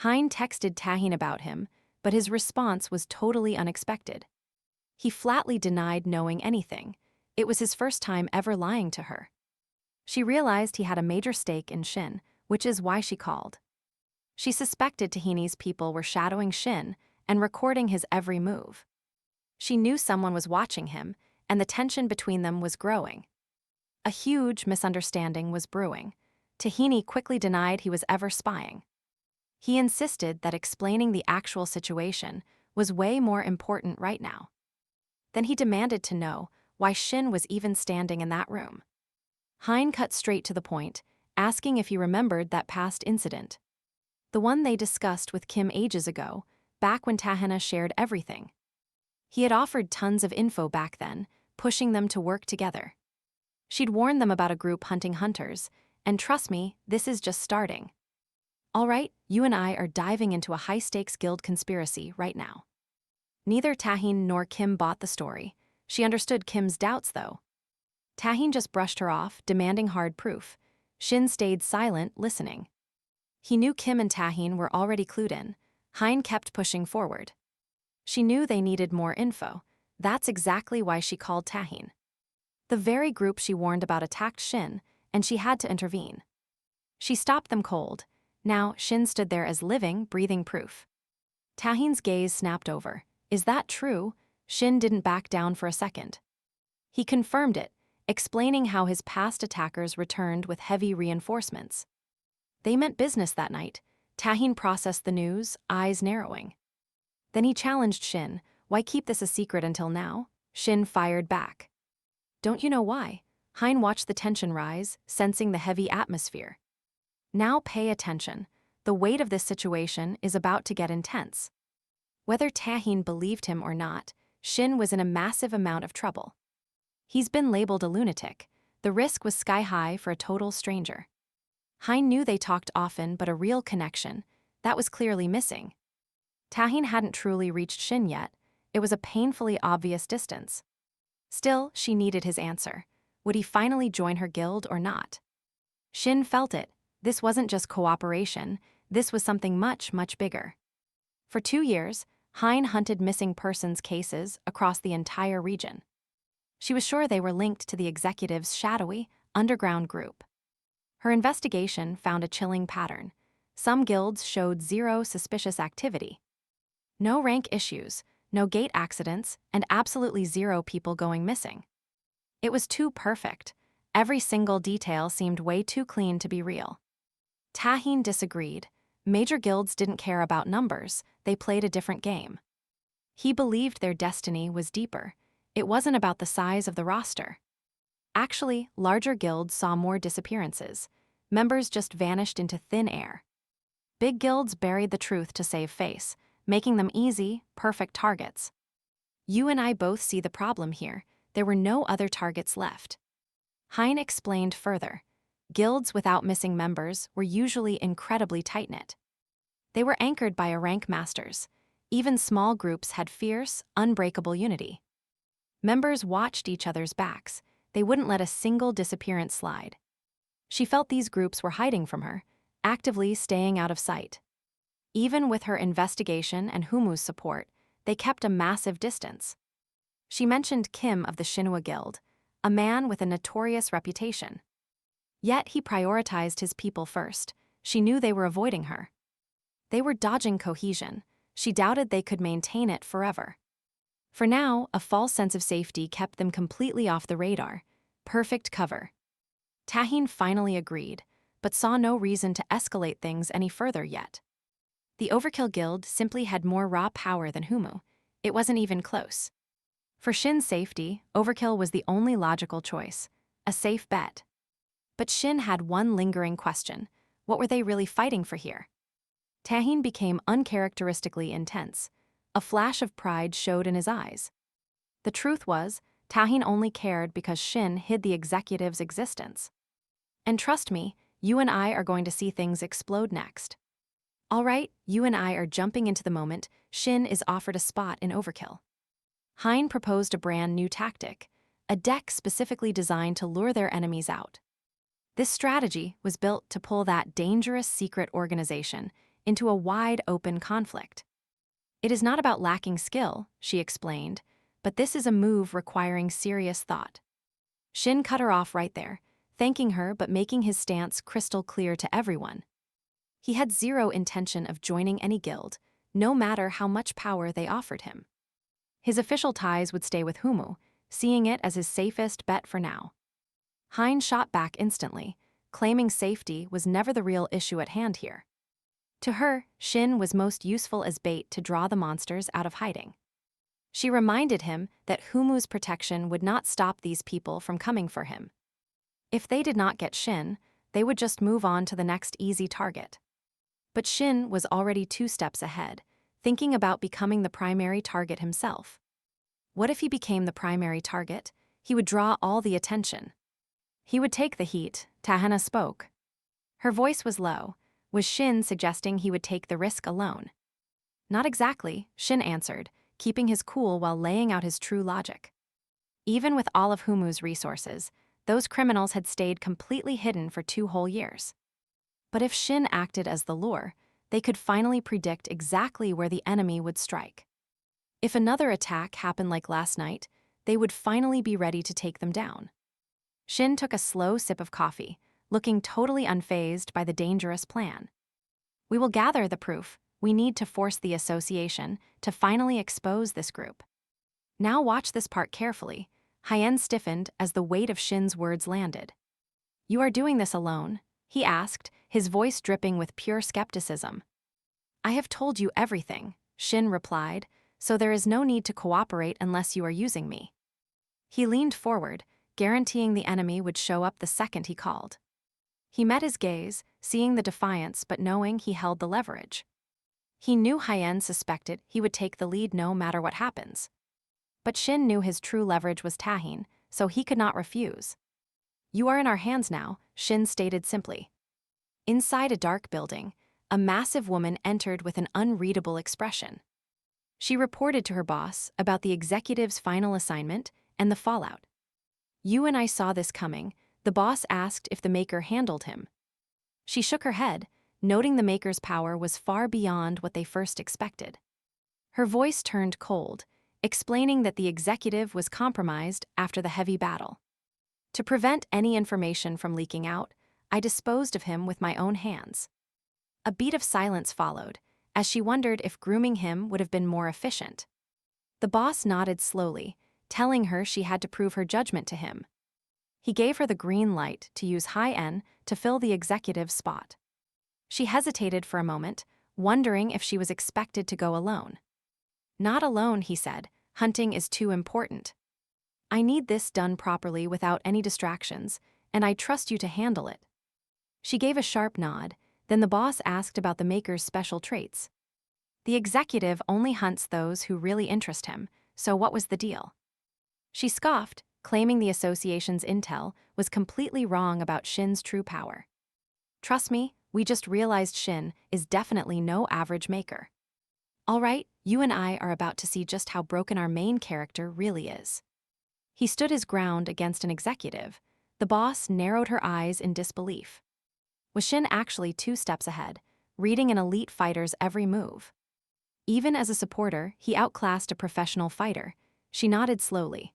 Hein texted Tahin about him, but his response was totally unexpected. He flatly denied knowing anything. It was his first time ever lying to her. She realized he had a major stake in Shin, which is why she called. She suspected Tahini's people were shadowing Shin and recording his every move. She knew someone was watching him, and the tension between them was growing. A huge misunderstanding was brewing. Tahini quickly denied he was ever spying. He insisted that explaining the actual situation was way more important right now. Then he demanded to know why Shin was even standing in that room. Hein cut straight to the point, asking if he remembered that past incident. The one they discussed with Kim ages ago, back when Tahina shared everything. He had offered tons of info back then, pushing them to work together. She'd warned them about a group hunting hunters, and trust me, this is just starting. All right, you and I are diving into a high-stakes guild conspiracy right now. Neither Tahin nor Kim bought the story. She understood Kim's doubts, though. Tahin just brushed her off, demanding hard proof. Shin stayed silent, listening. He knew Kim and Tahin were already clued in. Hein kept pushing forward. She knew they needed more info. That's exactly why she called Tahin. The very group she warned about attacked Shin, and she had to intervene. She stopped them cold. Now, Shin stood there as living, breathing proof. Tahin's gaze snapped over. Is that true? Shin didn't back down for a second. He confirmed it, explaining how his past attackers returned with heavy reinforcements. They meant business that night. Tahin processed the news, eyes narrowing. Then he challenged Shin. Why keep this a secret until now? Shin fired back. Don't you know why? Hein watched the tension rise, sensing the heavy atmosphere. Now pay attention. The weight of this situation is about to get intense. Whether Tahin believed him or not, Shin was in a massive amount of trouble. He's been labeled a lunatic. The risk was sky high for a total stranger. Hein knew they talked often, but a real connection, that was clearly missing. Tahin hadn't truly reached Shin yet. It was a painfully obvious distance. Still, she needed his answer. Would he finally join her guild or not? Shin felt it. This wasn't just cooperation. This was something much, much bigger. For 2 years, Hein hunted missing persons cases across the entire region. She was sure they were linked to the executive's shadowy, underground group. Her investigation found a chilling pattern. Some guilds showed zero suspicious activity. No rank issues, no gate accidents, and absolutely zero people going missing. It was too perfect. Every single detail seemed way too clean to be real. Tahin disagreed. Major guilds didn't care about numbers, they played a different game. He believed their destiny was deeper. It wasn't about the size of the roster. Actually, larger guilds saw more disappearances. Members just vanished into thin air. Big guilds buried the truth to save face. making them easy, perfect targets. You and I both see the problem here. There were no other targets left. Hein explained further. Guilds without missing members were usually incredibly tight-knit. They were anchored by a rank masters. Even small groups had fierce, unbreakable unity. Members watched each other's backs. They wouldn't let a single disappearance slide. She felt these groups were hiding from her, actively staying out of sight. Even with her investigation and Humu's support, they kept a massive distance. She mentioned Kim of the Shinhwa Guild, a man with a notorious reputation. Yet he prioritized his people first. She knew they were avoiding her. They were dodging cohesion. She doubted they could maintain it forever. For now, a false sense of safety kept them completely off the radar. Perfect cover. Tahin finally agreed, but saw no reason to escalate things any further yet. The Overkill Guild simply had more raw power than Humu. It wasn't even close. For Shin's safety, Overkill was the only logical choice, a safe bet. But Shin had one lingering question. What were they really fighting for here? Tahin became uncharacteristically intense. A flash of pride showed in his eyes. The truth was, Tahin only cared because Shin hid the executive's existence. And trust me, you and I are going to see things explode next. All right, you and I are jumping into the moment. Shin is offered a spot in Overkill. Hein proposed a brand new tactic, a deck specifically designed to lure their enemies out. This strategy was built to pull that dangerous secret organization into a wide-open conflict. It is not about lacking skill, she explained, but this is a move requiring serious thought. Shin cut her off right there, thanking her but making his stance crystal clear to everyone. He had zero intention of joining any guild, no matter how much power they offered him. His official ties would stay with Humu, seeing it as his safest bet for now. Hein shot back instantly, claiming safety was never the real issue at hand here. To her, Shin was most useful as bait to draw the monsters out of hiding. She reminded him that Humu's protection would not stop these people from coming for him. If they did not get Shin, they would just move on to the next easy target. But Shin was already 2 steps ahead, thinking about becoming the primary target himself. What if he became the primary target? He would draw all the attention. He would take the heat, Tahana spoke. Her voice was low. Was Shin suggesting he would take the risk alone? Not exactly, Shin answered, keeping his cool while laying out his true logic. Even with all of Humu's resources, those criminals had stayed completely hidden for 2 whole years. But if Shin acted as the lure, they could finally predict exactly where the enemy would strike. If another attack happened like last night, they would finally be ready to take them down. Shin took a slow sip of coffee, looking totally unfazed by the dangerous plan. We will gather the proof. We need to force the association to finally expose this group. Now watch this part carefully. Hien stiffened as the weight of Shin's words landed. You are doing this alone? He asked, his voice dripping with pure skepticism. I have told you everything, Shin replied, so there is no need to cooperate unless you are using me. He leaned forward, guaranteeing the enemy would show up the second he called. He met his gaze, seeing the defiance but knowing he held the leverage. He knew Hien suspected he would take the lead no matter what happens. But Shin knew his true leverage was Tahin, so he could not refuse. You are in our hands now, Shin stated simply. Inside a dark building, a massive woman entered with an unreadable expression. She reported to her boss about the executive's final assignment and the fallout. You and I saw this coming. The boss asked if the Maker handled him. She shook her head, noting the Maker's power was far beyond what they first expected. Her voice turned cold, explaining that the executive was compromised after the heavy battle. To prevent any information from leaking out, I disposed of him with my own hands. A beat of silence followed, as she wondered if grooming him would have been more efficient. The boss nodded slowly, telling her she had to prove her judgment to him. He gave her the green light to use Hien to fill the executive's spot. She hesitated for a moment, wondering if she was expected to go alone. Not alone, he said. Hunting is too important. I need this done properly without any distractions, and I trust you to handle it. She gave a sharp nod, then the boss asked about the Maker's special traits. The executive only hunts those who really interest him, so what was the deal? She scoffed, claiming the association's intel was completely wrong about Shin's true power. Trust me, we just realized Shin is definitely no average maker. All right, you and I are about to see just how broken our main character really is. He stood his ground against an executive. The boss narrowed her eyes in disbelief. Was Shin actually 2 steps ahead, reading an elite fighter's every move? Even as a supporter, he outclassed a professional fighter. She nodded slowly.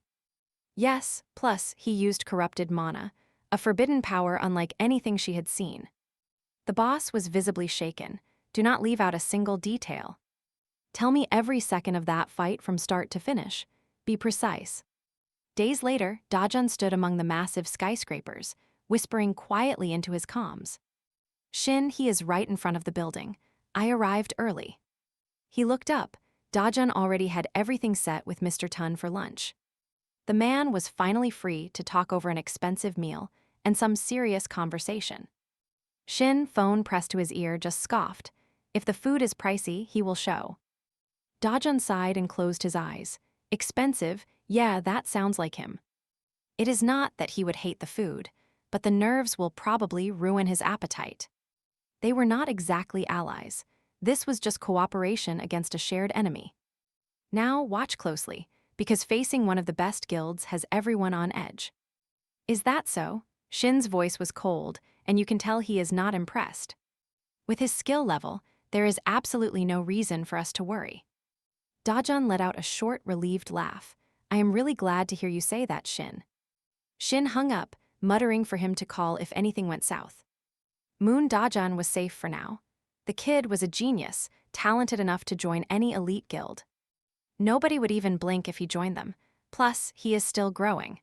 Yes, plus he used corrupted mana, a forbidden power unlike anything she had seen. The boss was visibly shaken. Do not leave out a single detail. Tell me every second of that fight from start to finish. Be precise. Days later, Dajun stood among the massive skyscrapers, whispering quietly into his comms. Shin, he is right in front of the building. I arrived early. He looked up. Dajun already had everything set with Mr. Tun for lunch. The man was finally free to talk over an expensive meal and some serious conversation. Shin, phone pressed to his ear, just scoffed. If the food is pricey, he will show. Dajun sighed and closed his eyes. Expensive? Yeah, that sounds like him. It is not that he would hate the food, but the nerves will probably ruin his appetite. They were not exactly allies. This was just cooperation against a shared enemy. Now watch closely, because facing one of the best guilds has everyone on edge. Is that so? Shin's voice was cold, and you can tell he is not impressed. With his skill level, there is absolutely no reason for us to worry. Dajun let out a short, relieved laugh. I am really glad to hear you say that, Shin. Shin hung up, muttering for him to call if anything went south. Moon Dajun was safe for now. The kid was a genius, talented enough to join any elite guild. Nobody would even blink if he joined them. Plus, he is still growing.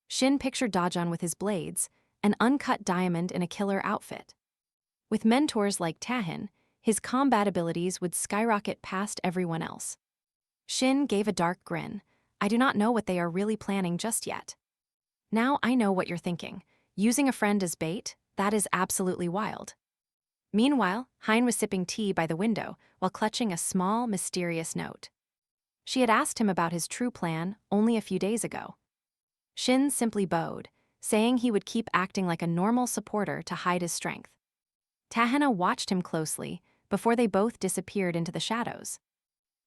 Shin pictured Dajun with his blades, an uncut diamond in a killer outfit. With mentors like Tahin, his combat abilities would skyrocket past everyone else. Shin gave a dark grin. I do not know what they are really planning just yet. Now I know what you're thinking. Using a friend as bait? That is absolutely wild. Meanwhile, Hein was sipping tea by the window while clutching a small, mysterious note. She had asked him about his true plan only a few days ago. Shin simply bowed, saying he would keep acting like a normal supporter to hide his strength. Tahena watched him closely before they both disappeared into the shadows.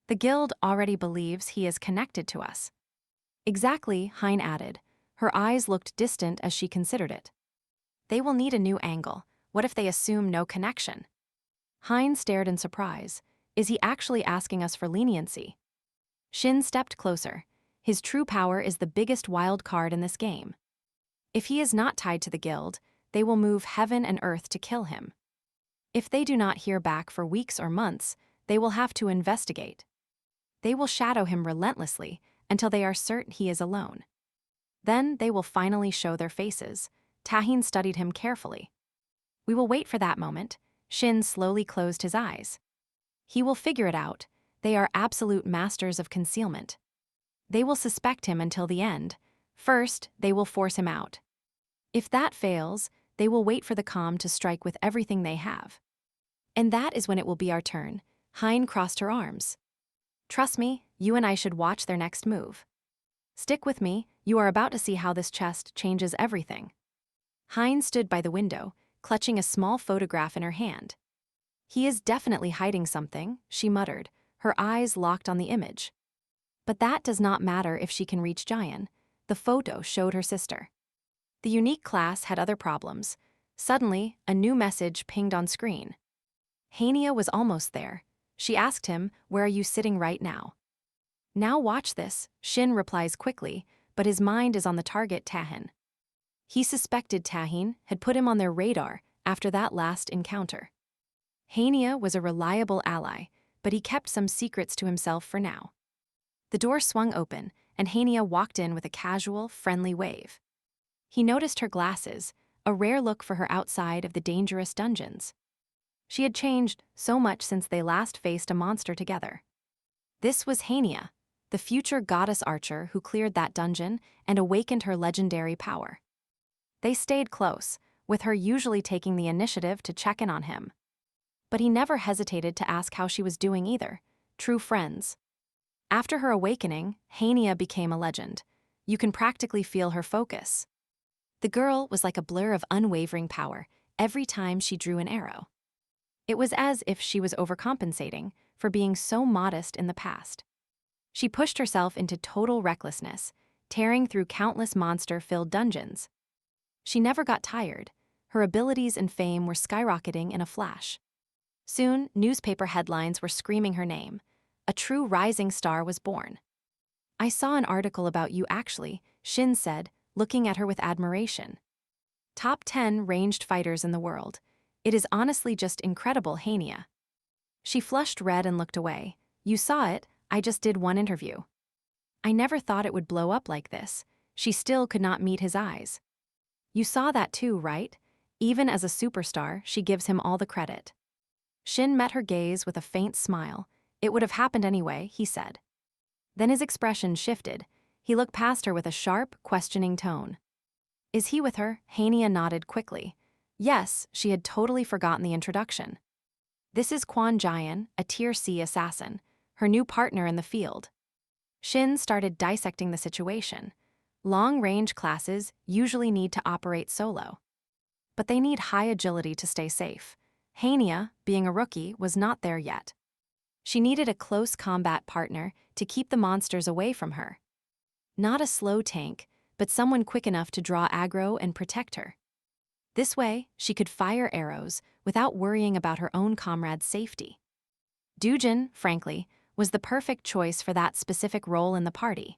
The guild already believes he is connected to us. Exactly, Hein added. Her eyes looked distant as she considered it. They will need a new angle. What if they assume no connection? Hein stared in surprise. Is he actually asking us for leniency? Shin stepped closer. His true power is the biggest wild card in this game. If he is not tied to the guild, they will move heaven and earth to kill him. If they do not hear back for weeks or months, they will have to investigate. They will shadow him relentlessly until they are certain he is alone. Then they will finally show their faces. Tahin studied him carefully. We will wait for that moment. Shin slowly closed his eyes. He will figure it out. They are absolute masters of concealment. They will suspect him until the end. First, they will force him out. If that fails, they will wait for the calm to strike with everything they have. And that is when it will be our turn. Hein crossed her arms. Trust me, you and I should watch their next move. Stick with me, you are about to see how this chest changes everything. Hein stood by the window, clutching a small photograph in her hand. He is definitely hiding something, she muttered, her eyes locked on the image. But that does not matter if she can reach Jian. The photo showed her sister. The unique class had other problems. Suddenly, a new message pinged on screen. Hania was almost there. She asked him, where are you sitting right now? Now watch this, Shin replies quickly, but his mind is on the target Tahin. He suspected Tahin had put him on their radar after that last encounter. Hania was a reliable ally, but he kept some secrets to himself for now. The door swung open, and Hania walked in with a casual, friendly wave. He noticed her glasses, a rare look for her outside of the dangerous dungeons. She had changed so much since they last faced a monster together. This was Hania, the future goddess archer who cleared that dungeon and awakened her legendary power. They stayed close, with her usually taking the initiative to check in on him. But he never hesitated to ask how she was doing either. True friends. After her awakening, Hania became a legend. You can practically feel her focus. The girl was like a blur of unwavering power every time she drew an arrow. It was as if she was overcompensating for being so modest in the past. She pushed herself into total recklessness, tearing through countless monster-filled dungeons. She never got tired. Her abilities and fame were skyrocketing in a flash. Soon, newspaper headlines were screaming her name. A true rising star was born. "I saw an article about you actually," Shin said, looking at her with admiration. "Top 10 ranged fighters in the world. It is honestly just incredible, Hania." She flushed red and looked away. "You saw it, I just did one interview." "I never thought it would blow up like this." She still could not meet his eyes. "You saw that too, right?" Even as a superstar, she gives him all the credit. Shin met her gaze with a faint smile. "It would have happened anyway," he said. Then his expression shifted. He looked past her with a sharp, questioning tone. "Is he with her?" Hania nodded quickly. Yes, she had totally forgotten the introduction. "This is Kwon Jian, a Tier C assassin, her new partner in the field." Shin started dissecting the situation. Long-range classes usually need to operate solo. But they need high agility to stay safe. Hania, being a rookie, was not there yet. She needed a close combat partner to keep the monsters away from her. Not a slow tank, but someone quick enough to draw aggro and protect her. This way, she could fire arrows without worrying about her own comrades' safety. Dujin, frankly, was the perfect choice for that specific role in the party.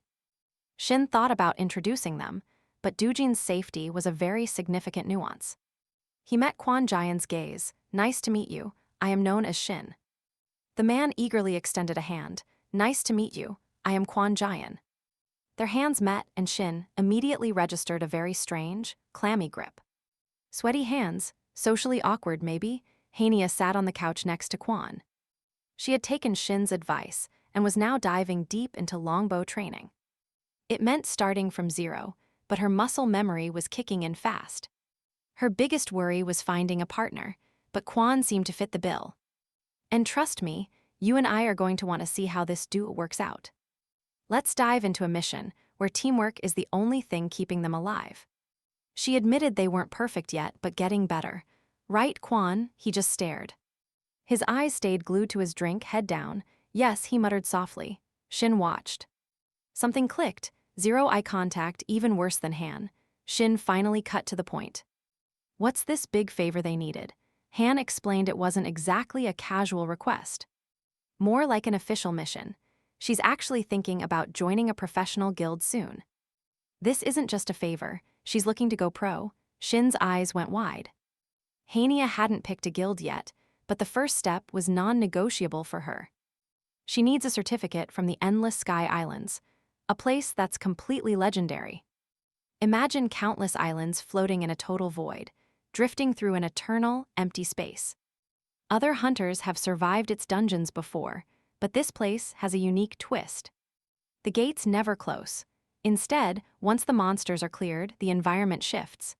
Shin thought about introducing them, but Dujin's safety was a very significant nuance. He met Kwon Jian's gaze. "Nice to meet you. I am known as Shin." The man eagerly extended a hand. "Nice to meet you. I am Kwon Jian." Their hands met, and Shin immediately registered a very strange, clammy grip. Sweaty hands, socially awkward maybe. Hania sat on the couch next to Kwon. She had taken Shin's advice and was now diving deep into longbow training. It meant starting from zero, but her muscle memory was kicking in fast. Her biggest worry was finding a partner, but Kwon seemed to fit the bill. "And trust me, you and I are going to want to see how this duo works out. Let's dive into a mission where teamwork is the only thing keeping them alive." She admitted they weren't perfect yet, but getting better. "Right, Kwon?" He just stared. His eyes stayed glued to his drink, head down. "Yes," he muttered softly. Shin watched. Something clicked. Zero eye contact, even worse than Han. Shin finally cut to the point. "What's this big favor they needed?" Han explained it wasn't exactly a casual request. More like an official mission. She's actually thinking about joining a professional guild soon. This isn't just a favor, she's looking to go pro. Shin's eyes went wide. Hania hadn't picked a guild yet, but the first step was non-negotiable for her. She needs a certificate from the Endless Sky Islands, a place that's completely legendary. Imagine countless islands floating in a total void, drifting through an eternal, empty space. Other hunters have survived its dungeons before, but this place has a unique twist. The gates never close. Instead, once the monsters are cleared, the environment shifts.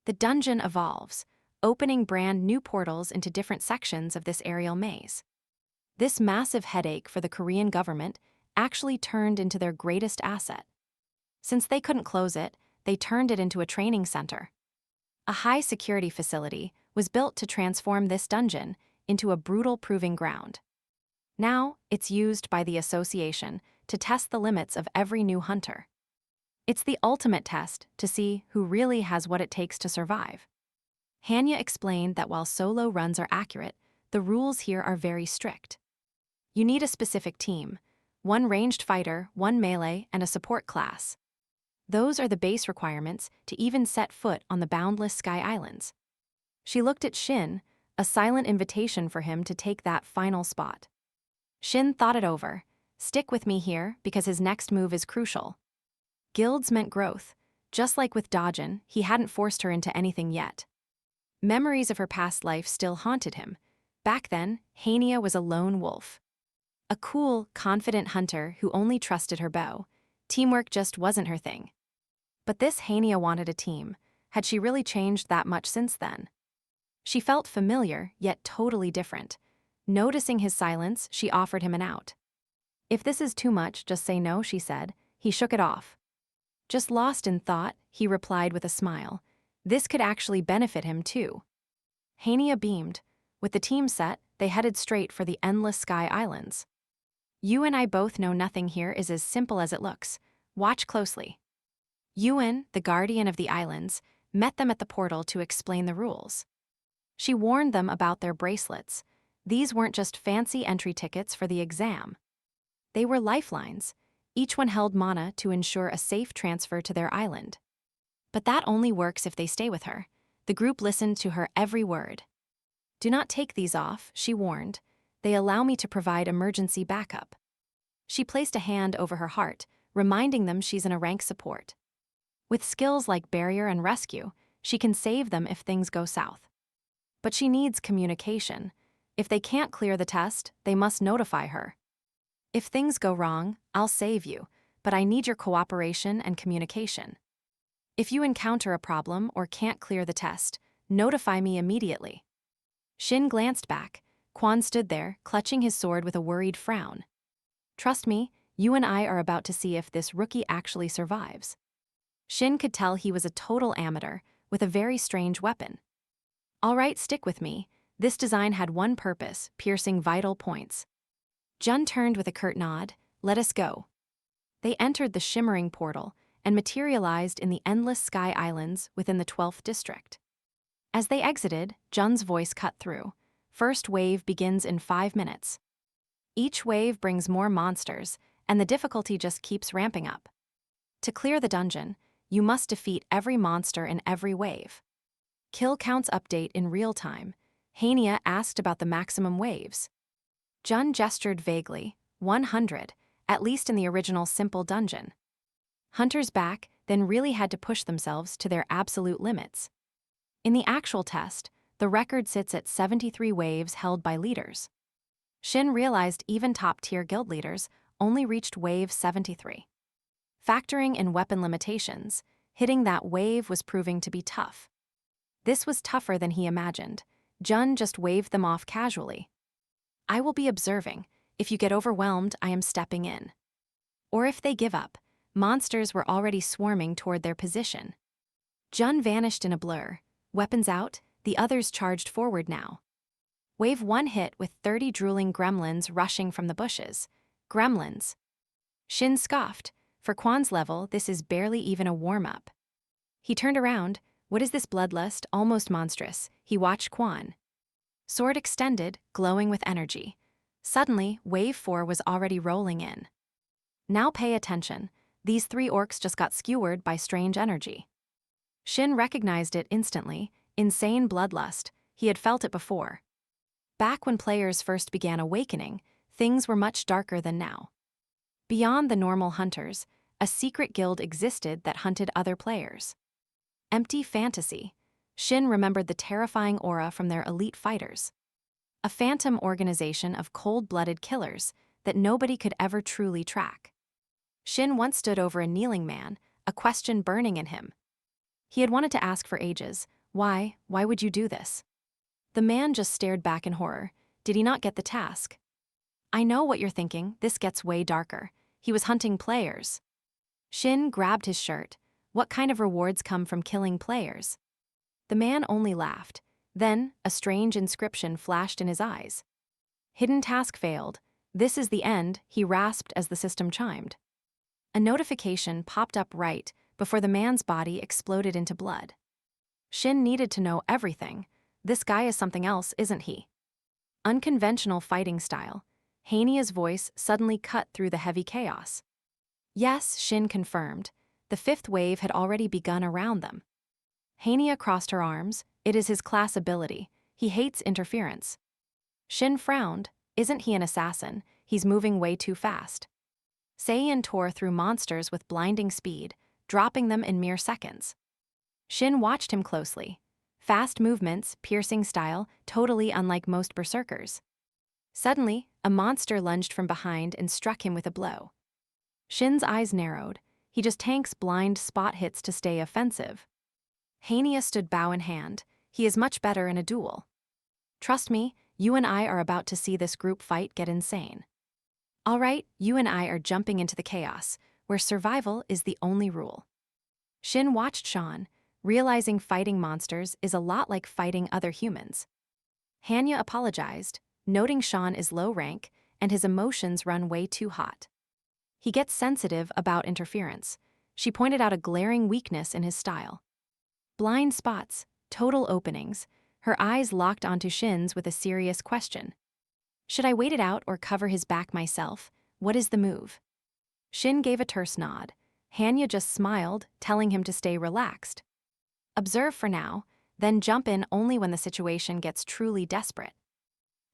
The dungeon evolves, opening brand new portals into different sections of this aerial maze. This massive headache for the Korean government actually turned into their greatest asset. Since they couldn't close it, they turned it into a training center. A high-security facility was built to transform this dungeon into a brutal proving ground. Now, it's used by the association to test the limits of every new hunter. It's the ultimate test to see who really has what it takes to survive. Hania explained that while solo runs are accurate, the rules here are very strict. You need a specific team, one ranged fighter, one melee, and a support class. Those are the base requirements to even set foot on the boundless Sky Islands. She looked at Shin, a silent invitation for him to take that final spot. Shin thought it over. Stick with me here because his next move is crucial. Guilds meant growth. Just like with Dajin, he hadn't forced her into anything yet. Memories of her past life still haunted him. Back then, Hania was a lone wolf. A cool, confident hunter who only trusted her bow. Teamwork just wasn't her thing. But this Hania wanted a team. Had she really changed that much since then? She felt familiar, yet totally different. Noticing his silence, she offered him an out. "If this is too much, just say no," she said. He shook it off. Just lost in thought, he replied with a smile. This could actually benefit him too. Hania beamed. With the team set, they headed straight for the Endless Sky Islands. "You and I both know nothing here is as simple as it looks. Watch closely." Yuen, the guardian of the islands, met them at the portal to explain the rules. She warned them about their bracelets. These weren't just fancy entry tickets for the exam. They were lifelines. Each one held mana to ensure a safe transfer to their island. But that only works if they stay with her. The group listened to her every word. "Do not take these off," she warned. "They allow me to provide emergency backup." She placed a hand over her heart, reminding them she's in a rank support. With skills like barrier and rescue, she can save them if things go south. But she needs communication. If they can't clear the test, they must notify her. "If things go wrong, I'll save you, but I need your cooperation and communication. If you encounter a problem or can't clear the test, notify me immediately." Shin glanced back. Quan stood there, clutching his sword with a worried frown. "Trust me, you and I are about to see if this rookie actually survives." Shin could tell he was a total amateur, with a very strange weapon. "All right, stick with me." This design had one purpose, piercing vital points. Jun turned with a curt nod. "Let us go." They entered the shimmering portal and materialized in the Endless Sky Islands within the 12th district. As they exited, Jun's voice cut through. "First wave begins in 5 minutes. Each wave brings more monsters, and the difficulty just keeps ramping up. To clear the dungeon, you must defeat every monster in every wave. Kill counts update in real time." Hania asked about the maximum waves. Jun gestured vaguely. 100, at least in the original simple dungeon. Hunters back then really had to push themselves to their absolute limits. In the actual test, the record sits at 73 waves held by leaders. Shin realized even top-tier guild leaders only reached wave 73. Factoring in weapon limitations, hitting that wave was proving to be tough. This was tougher than he imagined. Jun just waved them off casually. "I will be observing. If you get overwhelmed, I am stepping in." Or if they give up, monsters were already swarming toward their position. Jun vanished in a blur. Weapons out, the others charged forward now. Wave 1 hit with 30 drooling gremlins rushing from the bushes. Gremlins. Shin scoffed. For Quan's level, this is barely even a warm-up. He turned around. "What is this bloodlust, almost monstrous?" He watched Quan. Sword extended, glowing with energy. Suddenly, wave 4 was already rolling in. "Now pay attention. These 3 orcs just got skewered by strange energy." Shin recognized it instantly. Insane bloodlust. He had felt it before. Back when players first began awakening, things were much darker than now. Beyond the normal hunters, a secret guild existed that hunted other players. Empty fantasy. Shin remembered the terrifying aura from their elite fighters. A phantom organization of cold-blooded killers that nobody could ever truly track. Shin once stood over a kneeling man, a question burning in him. He had wanted to ask for ages, Why would you do this?" The man just stared back in horror. Did he not get the task? "I know what you're thinking, this gets way darker. He was hunting players." Shin grabbed his shirt. What kind of rewards come from killing players? The man only laughed. Then, a strange inscription flashed in his eyes. "Hidden task failed. This is the end," he rasped as the system chimed. A notification popped up right before the man's body exploded into blood. Shin needed to know everything. This guy is something else, isn't he? Unconventional fighting style. Hania's voice suddenly cut through the heavy chaos. Yes, Shin confirmed. The 5th wave had already begun around them. Hania crossed her arms. It is his class ability. He hates interference. Shin frowned. Isn't he an assassin? He's moving way too fast. Saiyan tore through monsters with blinding speed, dropping them in mere seconds. Shin watched him closely. Fast movements, piercing style, totally unlike most berserkers. Suddenly, a monster lunged from behind and struck him with a blow. Shin's eyes narrowed. He just tanks blind spot hits to stay offensive. Hania stood bow in hand. he is much better in a duel. Trust me, you and I are about to see this group fight get insane. All right, you and I are jumping into the chaos, where survival is the only rule. Shin watched Sean, realizing fighting monsters is a lot like fighting other humans. Hanya apologized, noting Sean is low rank and his emotions run way too hot. He gets sensitive about interference. She pointed out a glaring weakness in his style. Blind spots, total openings, her eyes locked onto Shin's with a serious question. Should I wait it out or cover his back myself? What is the move? Shin gave a terse nod. Hanya just smiled, telling him to stay relaxed. Observe for now, then jump in only when the situation gets truly desperate.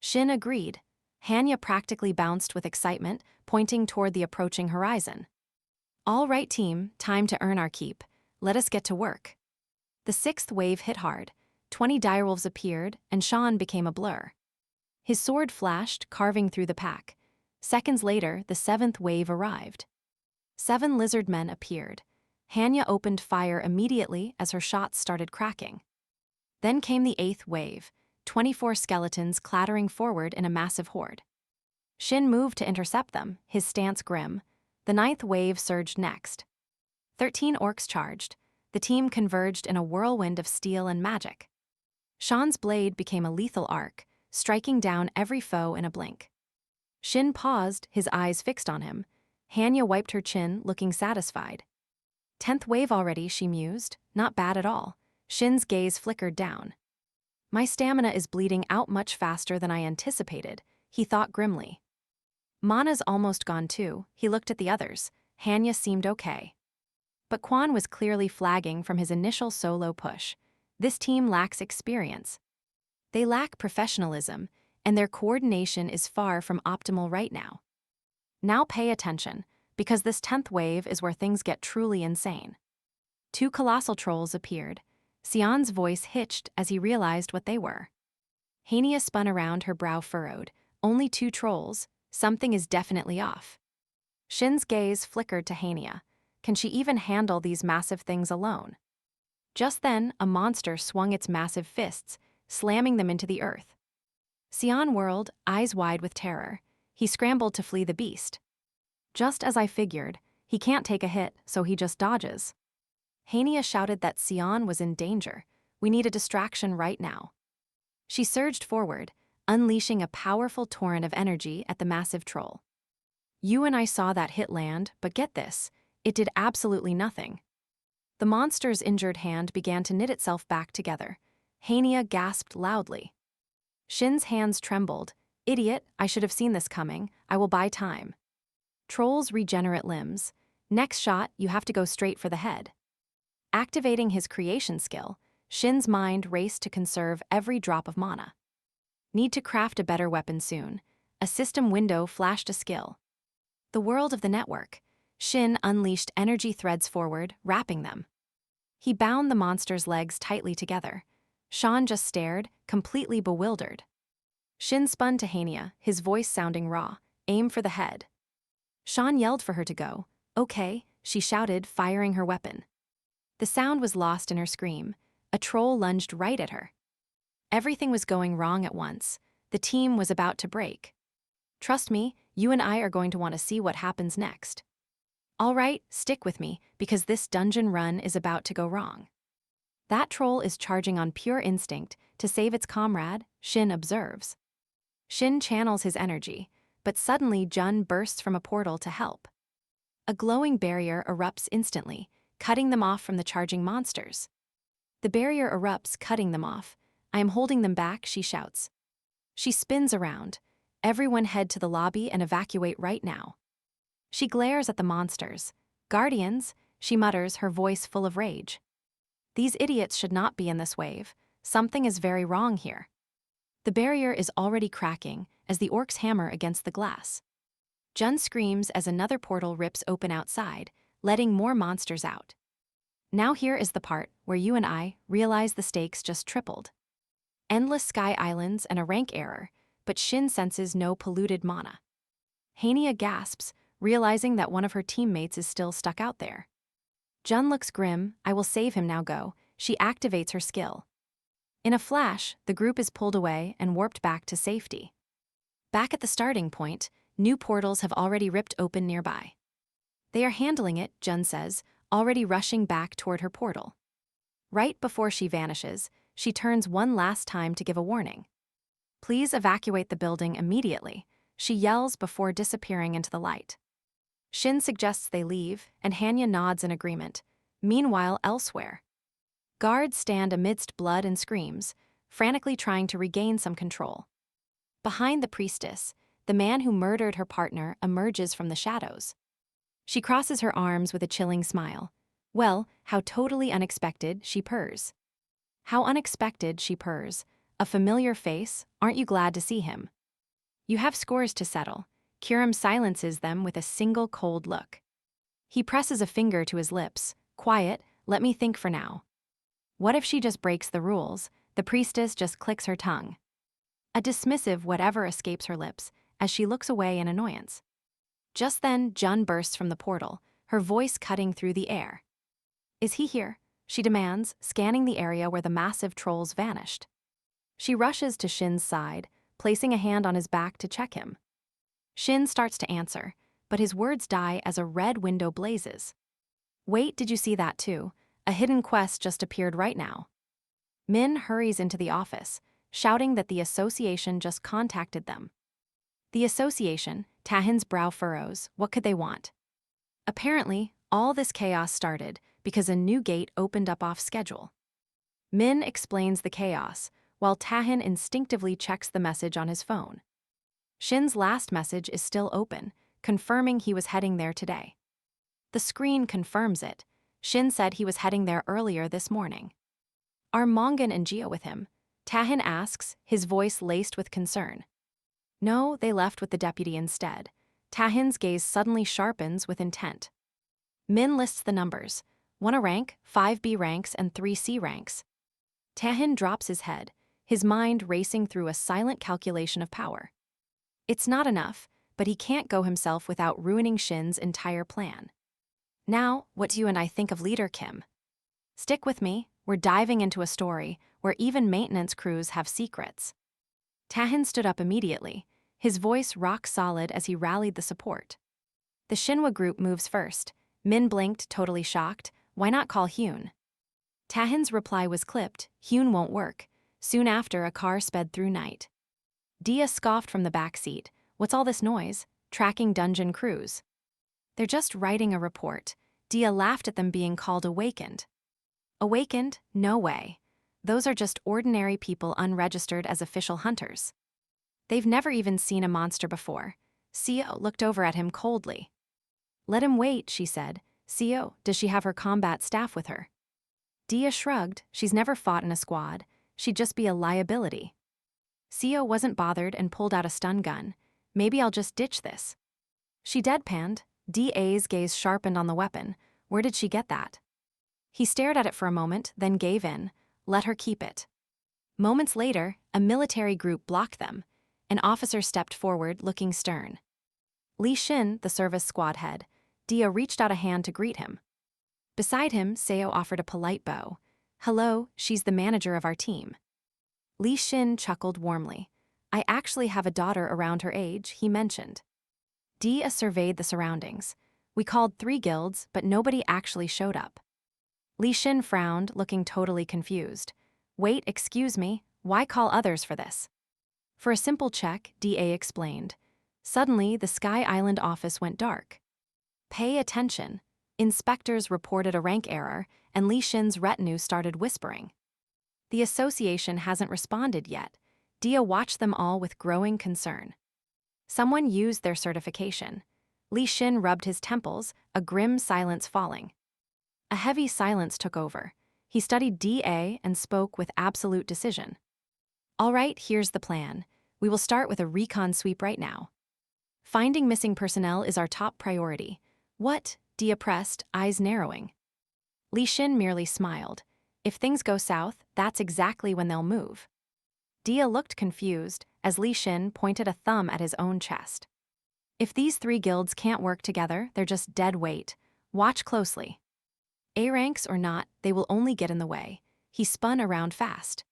Shin agreed. Hanya practically bounced with excitement, pointing toward the approaching horizon. All right, team, time to earn our keep. Let us get to work. The sixth wave hit hard. 20 direwolves appeared, and Sean became a blur. His sword flashed, carving through the pack. Seconds later, the seventh wave arrived. 7 lizard men appeared. Hanya opened fire immediately as her shots started cracking. Then came the 8th wave, 24 skeletons clattering forward in a massive horde. Shin moved to intercept them, his stance grim. The 9th wave surged next. 13 orcs charged. The team converged in a whirlwind of steel and magic. Sean's blade became a lethal arc, striking down every foe in a blink. Shin paused, his eyes fixed on him. Hanya wiped her chin, looking satisfied. 10th wave already, she mused. Not bad at all. Shin's gaze flickered down. My stamina is bleeding out much faster than I anticipated, he thought grimly. Mana's almost gone too, he looked at the others. Hanya seemed okay. But Quan was clearly flagging from his initial solo push. This team lacks experience. They lack professionalism, and their coordination is far from optimal right now. Now pay attention, because this 10th wave is where things get truly insane. 2 colossal trolls appeared. Sion's voice hitched as he realized what they were. Hania spun around, her brow furrowed. Only 2 trolls, something is definitely off. Shin's gaze flickered to Hania. Can she even handle these massive things alone? Just then, a monster swung its massive fists, slamming them into the earth. Sion whirled, eyes wide with terror. He scrambled to flee the beast. Just as I figured, he can't take a hit, so he just dodges. Hania shouted that Sion was in danger. We need a distraction right now. She surged forward, unleashing a powerful torrent of energy at the massive troll. You and I saw that hit land, but get this, it did absolutely nothing. The monster's injured hand began to knit itself back together. Hania gasped loudly. Shin's hands trembled. Idiot, I should have seen this coming. I will buy time. Trolls regenerate limbs. Next shot, you have to go straight for the head. Activating his creation skill, Shin's mind raced to conserve every drop of mana. Need to craft a better weapon soon. A system window flashed a skill. The world of the network. Shin unleashed energy threads forward, wrapping them. He bound the monster's legs tightly together. Sean just stared, completely bewildered. Shin spun to Hania, his voice sounding raw. Aim for the head. Sean yelled for her to go. Okay, she shouted, firing her weapon. The sound was lost in her scream. A troll lunged right at her. Everything was going wrong at once. The team was about to break. Trust me, you and I are going to want to see what happens next. All right, stick with me, because this dungeon run is about to go wrong. That troll is charging on pure instinct to save its comrade, Shin observes. Shin channels his energy, but suddenly Jun bursts from a portal to help. A glowing barrier erupts instantly, cutting them off from the charging monsters. The barrier erupts, cutting them off. I am holding them back, she shouts. She spins around. Everyone head to the lobby and evacuate right now. She glares at the monsters. Guardians, she mutters, her voice full of rage. These idiots should not be in this wave. Something is very wrong here. The barrier is already cracking as the orcs hammer against the glass. Jun screams as another portal rips open outside, letting more monsters out. Now here is the part where you and I realize the stakes just tripled. Endless sky islands and a rank error, but Shin senses no polluted mana. Hania gasps, realizing that one of her teammates is still stuck out there. Jun looks grim. I will save him now, go. She activates her skill. In a flash, the group is pulled away and warped back to safety. Back at the starting point, new portals have already ripped open nearby. They are handling it, Jun says, already rushing back toward her portal. Right before she vanishes, she turns one last time to give a warning. Please evacuate the building immediately, she yells before disappearing into the light. Shin suggests they leave, and Hanya nods in agreement. Meanwhile, elsewhere, guards stand amidst blood and screams, frantically trying to regain some control. Behind the priestess, the man who murdered her partner emerges from the shadows. She crosses her arms with a chilling smile. Well, how totally unexpected, she purrs. How unexpected, she purrs. A familiar face, aren't you glad to see him? You have scores to settle. Kiram silences them with a single cold look. He presses a finger to his lips. Quiet, let me think for now. What if she just breaks the rules? The priestess just clicks her tongue. A dismissive whatever escapes her lips as she looks away in annoyance. Just then, Jun bursts from the portal, her voice cutting through the air. Is he here? She demands, scanning the area where the massive trolls vanished. She rushes to Shin's side, placing a hand on his back to check him. Shin starts to answer, but his words die as a red window blazes. Wait, did you see that too? A hidden quest just appeared right now. Min hurries into the office, shouting that the association just contacted them. The association, Tahin's brow furrows, what could they want? Apparently, all this chaos started because a new gate opened up off schedule. Min explains the chaos, while Tahin instinctively checks the message on his phone. Shin's last message is still open, confirming he was heading there today. The screen confirms it. Shin said he was heading there earlier this morning. Are Mongan and Jia with him? Tahin asks, his voice laced with concern. No, they left with the deputy instead. Tahin's gaze suddenly sharpens with intent. Min lists the numbers. 1 A rank, 5 B ranks, and 3 C ranks. Tahin drops his head, his mind racing through a silent calculation of power. It's not enough, but he can't go himself without ruining Shin's entire plan. Now, what do you and I think of Leader Kim? Stick with me, we're diving into a story where even maintenance crews have secrets. Tahin stood up immediately, his voice rock solid as he rallied the support. The Shinwa group moves first. Min blinked, totally shocked. Why not call Hyun? Tahin's reply was clipped. Hyun won't work. Soon after, a car sped through night. Dia scoffed from the back seat. What's all this noise? Tracking dungeon crews. They're just writing a report. Dia laughed at them being called awakened. Awakened? No way. Those are just ordinary people unregistered as official hunters. They've never even seen a monster before. Seo looked over at him coldly. Let him wait, she said. Seo, does she have her combat staff with her? Dia shrugged. She's never fought in a squad. She'd just be a liability. Seo wasn't bothered and pulled out a stun gun. Maybe I'll just ditch this. She deadpanned. Da's gaze sharpened on the weapon. Where did she get that? He stared at it for a moment, then gave in. Let her keep it. Moments later, a military group blocked them. An officer stepped forward, looking stern. Li Shin, the service squad head. Dia reached out a hand to greet him. Beside him, Seo offered a polite bow. Hello, she's the manager of our team. Li Shin chuckled warmly. I actually have a daughter around her age, he mentioned. Dia surveyed the surroundings. We called 3 guilds, but nobody actually showed up. Li Shin frowned, looking totally confused. Wait, excuse me, why call others for this? For a simple check, Da explained. Suddenly, the Sky Island office went dark. Pay attention. Inspectors reported a rank error, and Li Shin's retinue started whispering. The association hasn't responded yet. Dia watched them all with growing concern. Someone used their certification. Li Shin rubbed his temples, a grim silence falling. A heavy silence took over. He studied Da and spoke with absolute decision. All right, here's the plan. We will start with a recon sweep right now. Finding missing personnel is our top priority. What? Dia pressed, eyes narrowing. Li Shin merely smiled. If things go south, that's exactly when they'll move. Dia looked confused as Li Shin pointed a thumb at his own chest. If these 3 guilds can't work together, they're just dead weight. Watch closely. A ranks or not, they will only get in the way. He spun around fast.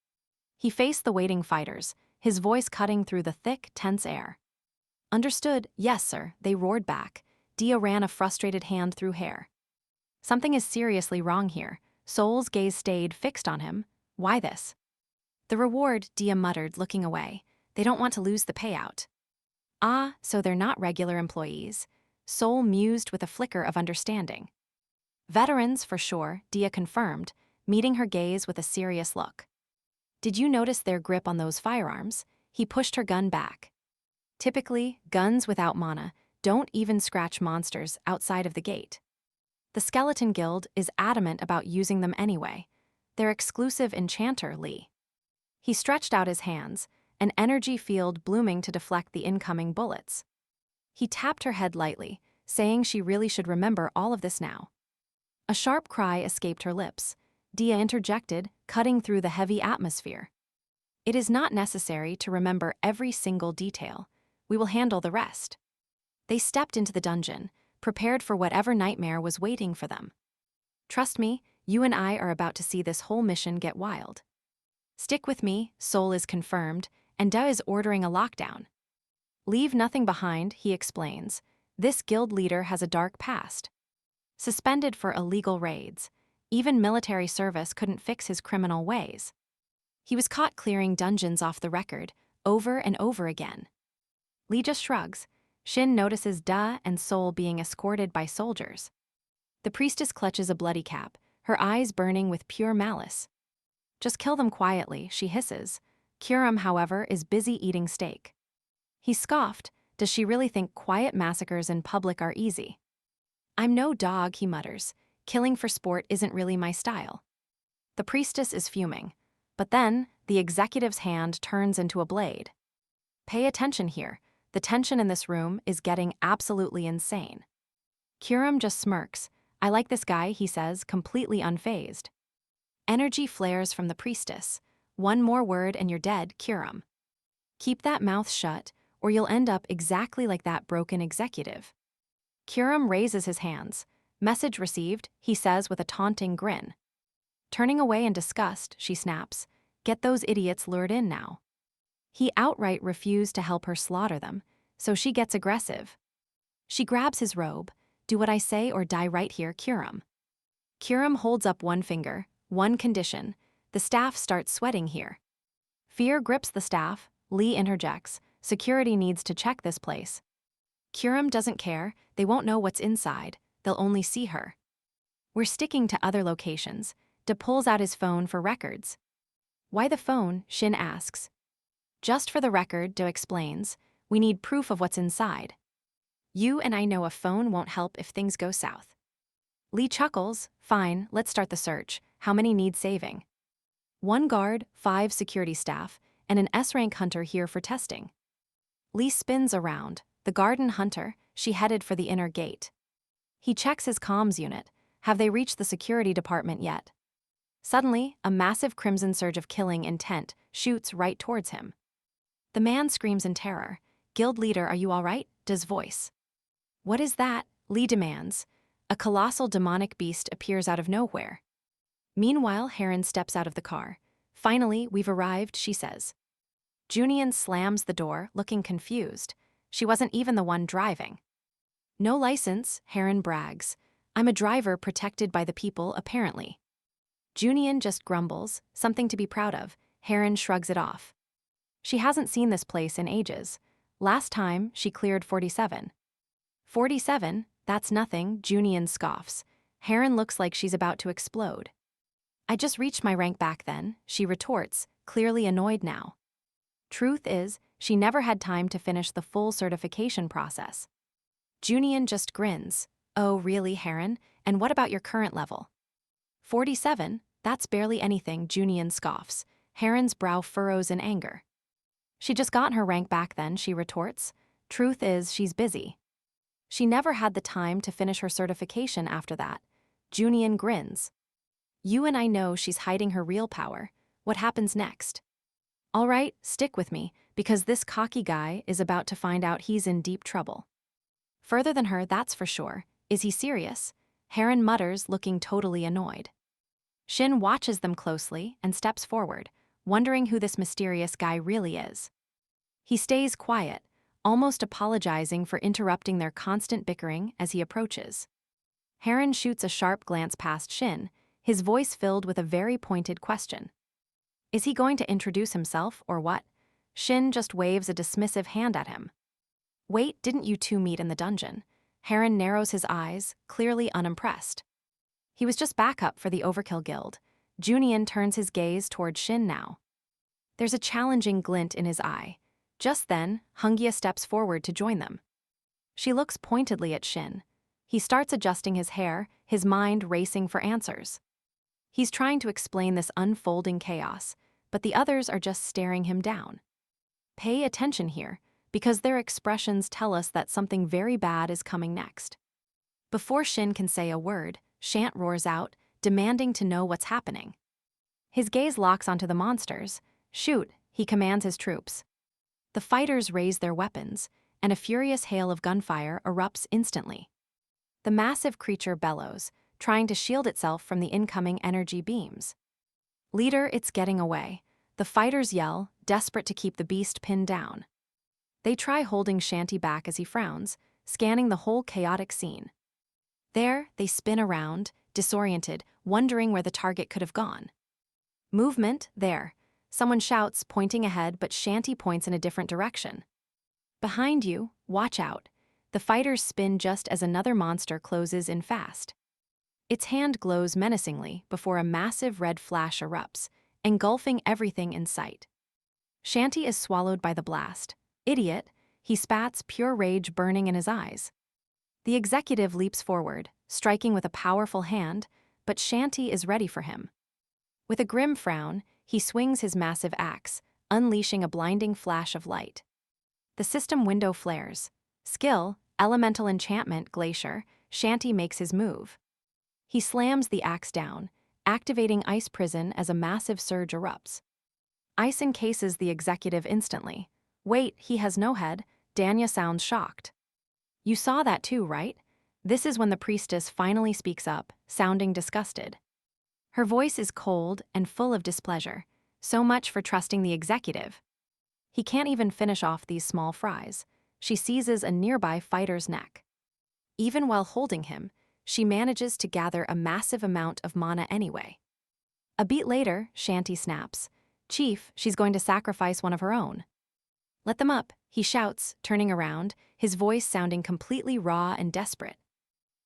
He faced the waiting fighters, his voice cutting through the thick, tense air. Understood, yes, sir, they roared back. Dia ran a frustrated hand through hair. Something is seriously wrong here. Sol's gaze stayed fixed on him. Why this? The reward, Dia muttered, looking away. They don't want to lose the payout. Ah, so they're not regular employees. Sol mused with a flicker of understanding. Veterans, for sure, Dia confirmed, meeting her gaze with a serious look. Did you notice their grip on those firearms? He pushed her gun back. Typically, guns without mana don't even scratch monsters outside of the gate. The Skeleton Guild is adamant about using them anyway. Their exclusive enchanter, Lee. He stretched out his hands, an energy field blooming to deflect the incoming bullets. He tapped her head lightly, saying she really should remember all of this now. A sharp cry escaped her lips. Dia interjected, cutting through the heavy atmosphere. It is not necessary to remember every single detail. We will handle the rest. They stepped into the dungeon, prepared for whatever nightmare was waiting for them. Trust me, you and I are about to see this whole mission get wild. Stick with me, Sol is confirmed, and Da is ordering a lockdown. Leave nothing behind, he explains. This guild leader has a dark past. Suspended for illegal raids, even military service couldn't fix his criminal ways. He was caught clearing dungeons off the record, over and over again. Lee just shrugs. Shin notices Da and Sol being escorted by soldiers. The priestess clutches a bloody cap, her eyes burning with pure malice. Just kill them quietly, she hisses. Kuram, however, is busy eating steak. He scoffed. Does she really think quiet massacres in public are easy? I'm no dog, he mutters. Killing for sport isn't really my style. The priestess is fuming. But then, the executive's hand turns into a blade. Pay attention here. The tension in this room is getting absolutely insane. Kuram just smirks. I like this guy, he says, completely unfazed. Energy flares from the priestess. One more word and you're dead, Kuram. Keep that mouth shut, or you'll end up exactly like that broken executive. Kuram raises his hands. Message received, he says with a taunting grin. Turning away in disgust, she snaps. Get those idiots lured in now. He outright refused to help her slaughter them, so she gets aggressive. She grabs his robe. Do what I say or die right here, Kuram. Kuram holds up one finger. One condition. The staff starts sweating here. Fear grips the staff. Lee interjects. Security needs to check this place. Kuram doesn't care. They won't know what's inside. They'll only see her. We're sticking to other locations. Da pulls out his phone for records. Why the phone? Shin asks. Just for the record, Da explains. We need proof of what's inside. You and I know a phone won't help if things go south. Lee chuckles. Fine, let's start the search. How many need saving? 1 guard, 5 security staff, and an S-rank hunter here for testing. Lee spins around. The garden hunter, she headed for the inner gate. He checks his comms unit. Have they reached the security department yet? Suddenly, a massive crimson surge of killing intent shoots right towards him. The man screams in terror. Guild leader, are you all right? Da's voice. What is that? Lee demands. A colossal demonic beast appears out of nowhere. Meanwhile, Heron steps out of the car. Finally, we've arrived, she says. Junio slams the door, looking confused. She wasn't even the one driving. No license, Heron brags. I'm a driver protected by the people, apparently. Junio just grumbles, something to be proud of. Heron shrugs it off. She hasn't seen this place in ages. Last time, she cleared 47. 47? That's nothing, Junio scoffs. Heron looks like she's about to explode. I just reached my rank back then, she retorts, clearly annoyed now. Truth is, she never had time to finish the full certification process. Junio just grins. Oh, really, Heron? And what about your current level? 47? That's barely anything, Junio scoffs. Heron's brow furrows in anger. She just got her rank back then, she retorts. Truth is, she's busy. She never had the time to finish her certification after that. Junio grins. You and I know she's hiding her real power. What happens next? All right, stick with me, because this cocky guy is about to find out he's in deep trouble. Further than her, that's for sure. Is he serious? Heron mutters, looking totally annoyed. Shin watches them closely and steps forward. wondering who this mysterious guy really is. He stays quiet, almost apologizing for interrupting their constant bickering as he approaches. Heron shoots a sharp glance past Shin, his voice filled with a very pointed question. Is he going to introduce himself, or what? Shin just waves a dismissive hand at him. Wait, didn't you two meet in the dungeon? Heron narrows his eyes, clearly unimpressed. He was just backup for the Overkill Guild. Junien turns his gaze toward Shin now. There's a challenging glint in his eye. Just then, Hungia steps forward to join them. She looks pointedly at Shin. He starts adjusting his hair, his mind racing for answers. He's trying to explain this unfolding chaos, but the others are just staring him down. Pay attention here, because their expressions tell us that something very bad is coming next. Before Shin can say a word, Shant roars out, demanding to know what's happening. His gaze locks onto the monsters. Shoot, he commands his troops. The fighters raise their weapons, and a furious hail of gunfire erupts instantly. The massive creature bellows, trying to shield itself from the incoming energy beams. Leader, it's getting away. The fighters yell, desperate to keep the beast pinned down. They try holding Shanty back as he frowns, scanning the whole chaotic scene. There, they spin around, disoriented, wondering where the target could have gone. Movement, there. Someone shouts, pointing ahead, but Shanty points in a different direction. Behind you, watch out. The fighters spin just as another monster closes in fast. Its hand glows menacingly before a massive red flash erupts, engulfing everything in sight. Shanty is swallowed by the blast. Idiot, he spats, pure rage burning in his eyes. The executive leaps forward, striking with a powerful hand, but Shanty is ready for him. With a grim frown, he swings his massive axe, unleashing a blinding flash of light. The system window flares. Skill, elemental enchantment, Glacier, Shanty makes his move. He slams the axe down, activating Ice Prison as a massive surge erupts. Ice encases the executive instantly. Wait, he has no head, Danya sounds shocked. You saw that too, right? This is when the priestess finally speaks up, sounding disgusted. Her voice is cold and full of displeasure, so much for trusting the executive. He can't even finish off these small fries. She seizes a nearby fighter's neck. Even while holding him, she manages to gather a massive amount of mana anyway. A beat later, Shanty snaps. Chief, she's going to sacrifice one of her own. Let them up, he shouts, turning around, his voice sounding completely raw and desperate.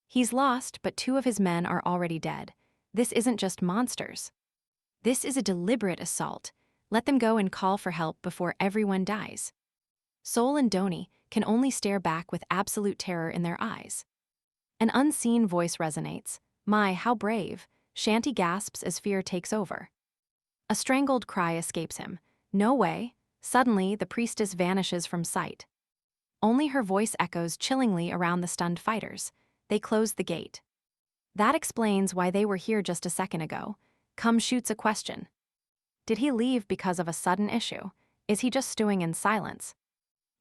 He's lost, but 2 of his men are already dead. This isn't just monsters. This is a deliberate assault. Let them go and call for help before everyone dies. Sol and Doni can only stare back with absolute terror in their eyes. An unseen voice resonates. My, how brave. Shanty gasps as fear takes over. A strangled cry escapes him. No way. Suddenly, the priestess vanishes from sight. Only her voice echoes chillingly around the stunned fighters. They close the gate. That explains why they were here just a second ago. Cum shoots a question. Did he leave because of a sudden issue? Is he just stewing in silence?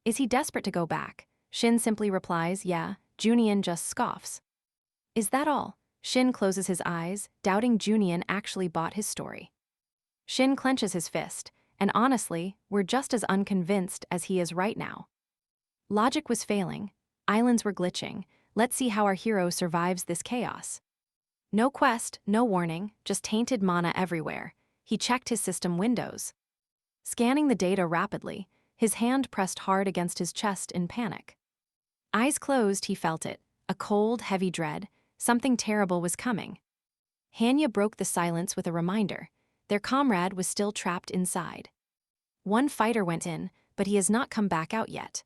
Is he desperate to go back? Shin simply replies, yeah. Junien just scoffs. Is that all? Shin closes his eyes, doubting Junien actually bought his story. Shin clenches his fist, and honestly, we're just as unconvinced as he is right now. Logic was failing. Islands were glitching. Let's see how our hero survives this chaos. No quest, no warning, just tainted mana everywhere. He checked his system windows. Scanning the data rapidly, his hand pressed hard against his chest in panic. Eyes closed, he felt it, a cold, heavy dread. Something terrible was coming. Hanya broke the silence with a reminder. Their comrade was still trapped inside. One fighter went in, but he has not come back out yet.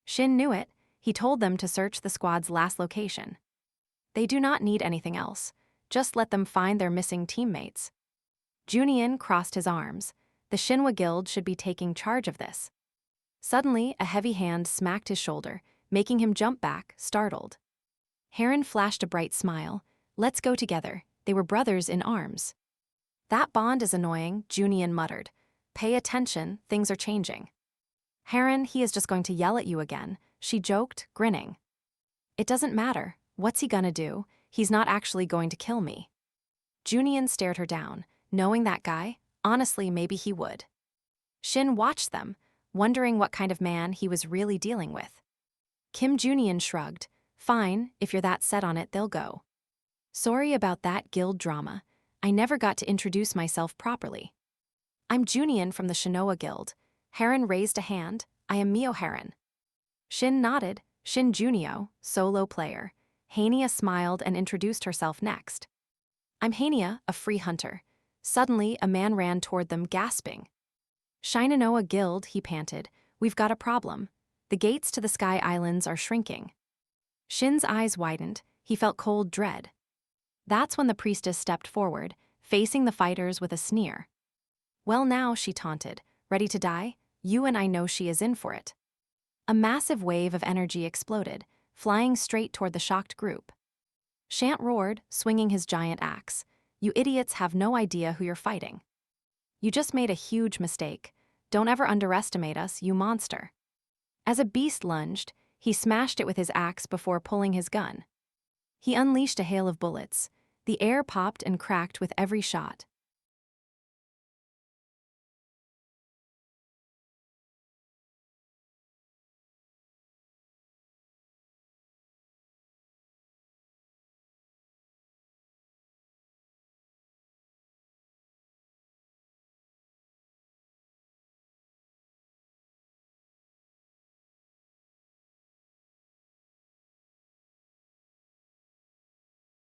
Shin knew it. He told them to search the squad's last location. They do not need anything else. Just let them find their missing teammates. Junien crossed his arms. The Shinwa Guild should be taking charge of this. Suddenly, a heavy hand smacked his shoulder, making him jump back, startled. Heron flashed a bright smile. Let's go together. They were brothers in arms. That bond is annoying, Junien muttered. Pay attention, things are changing. Heron, he is just going to yell at you again, she joked, grinning. It doesn't matter. What's he gonna do? He's not actually going to kill me. Junien stared her down. Knowing that guy, Honestly, maybe he would. Shin watched them, wondering what kind of man he was really dealing with. Kim Junio shrugged. Fine, if you're that set on it, they'll go. Sorry about that guild drama. I never got to introduce myself properly. I'm Junio from the Shinoa Guild. Heron raised a hand. I am Mio Heron. Shin nodded. Shin Junio, solo player. Hania smiled and introduced herself next. I'm Hania, a free hunter. Suddenly, a man ran toward them, gasping. Shinoa Guild, he panted. We've got a problem. The gates to the Sky Islands are shrinking. Shin's eyes widened. He felt cold dread. That's when the priestess stepped forward, facing the fighters with a sneer. Well now, she taunted. Ready to die? You and I know she is in for it. A massive wave of energy exploded, flying straight toward the shocked group. Shant roared, swinging his giant axe. You idiots have no idea who you're fighting. You just made a huge mistake. Don't ever underestimate us, you monster. As a beast lunged, he smashed it with his axe before pulling his gun. He unleashed a hail of bullets. The air popped and cracked with every shot.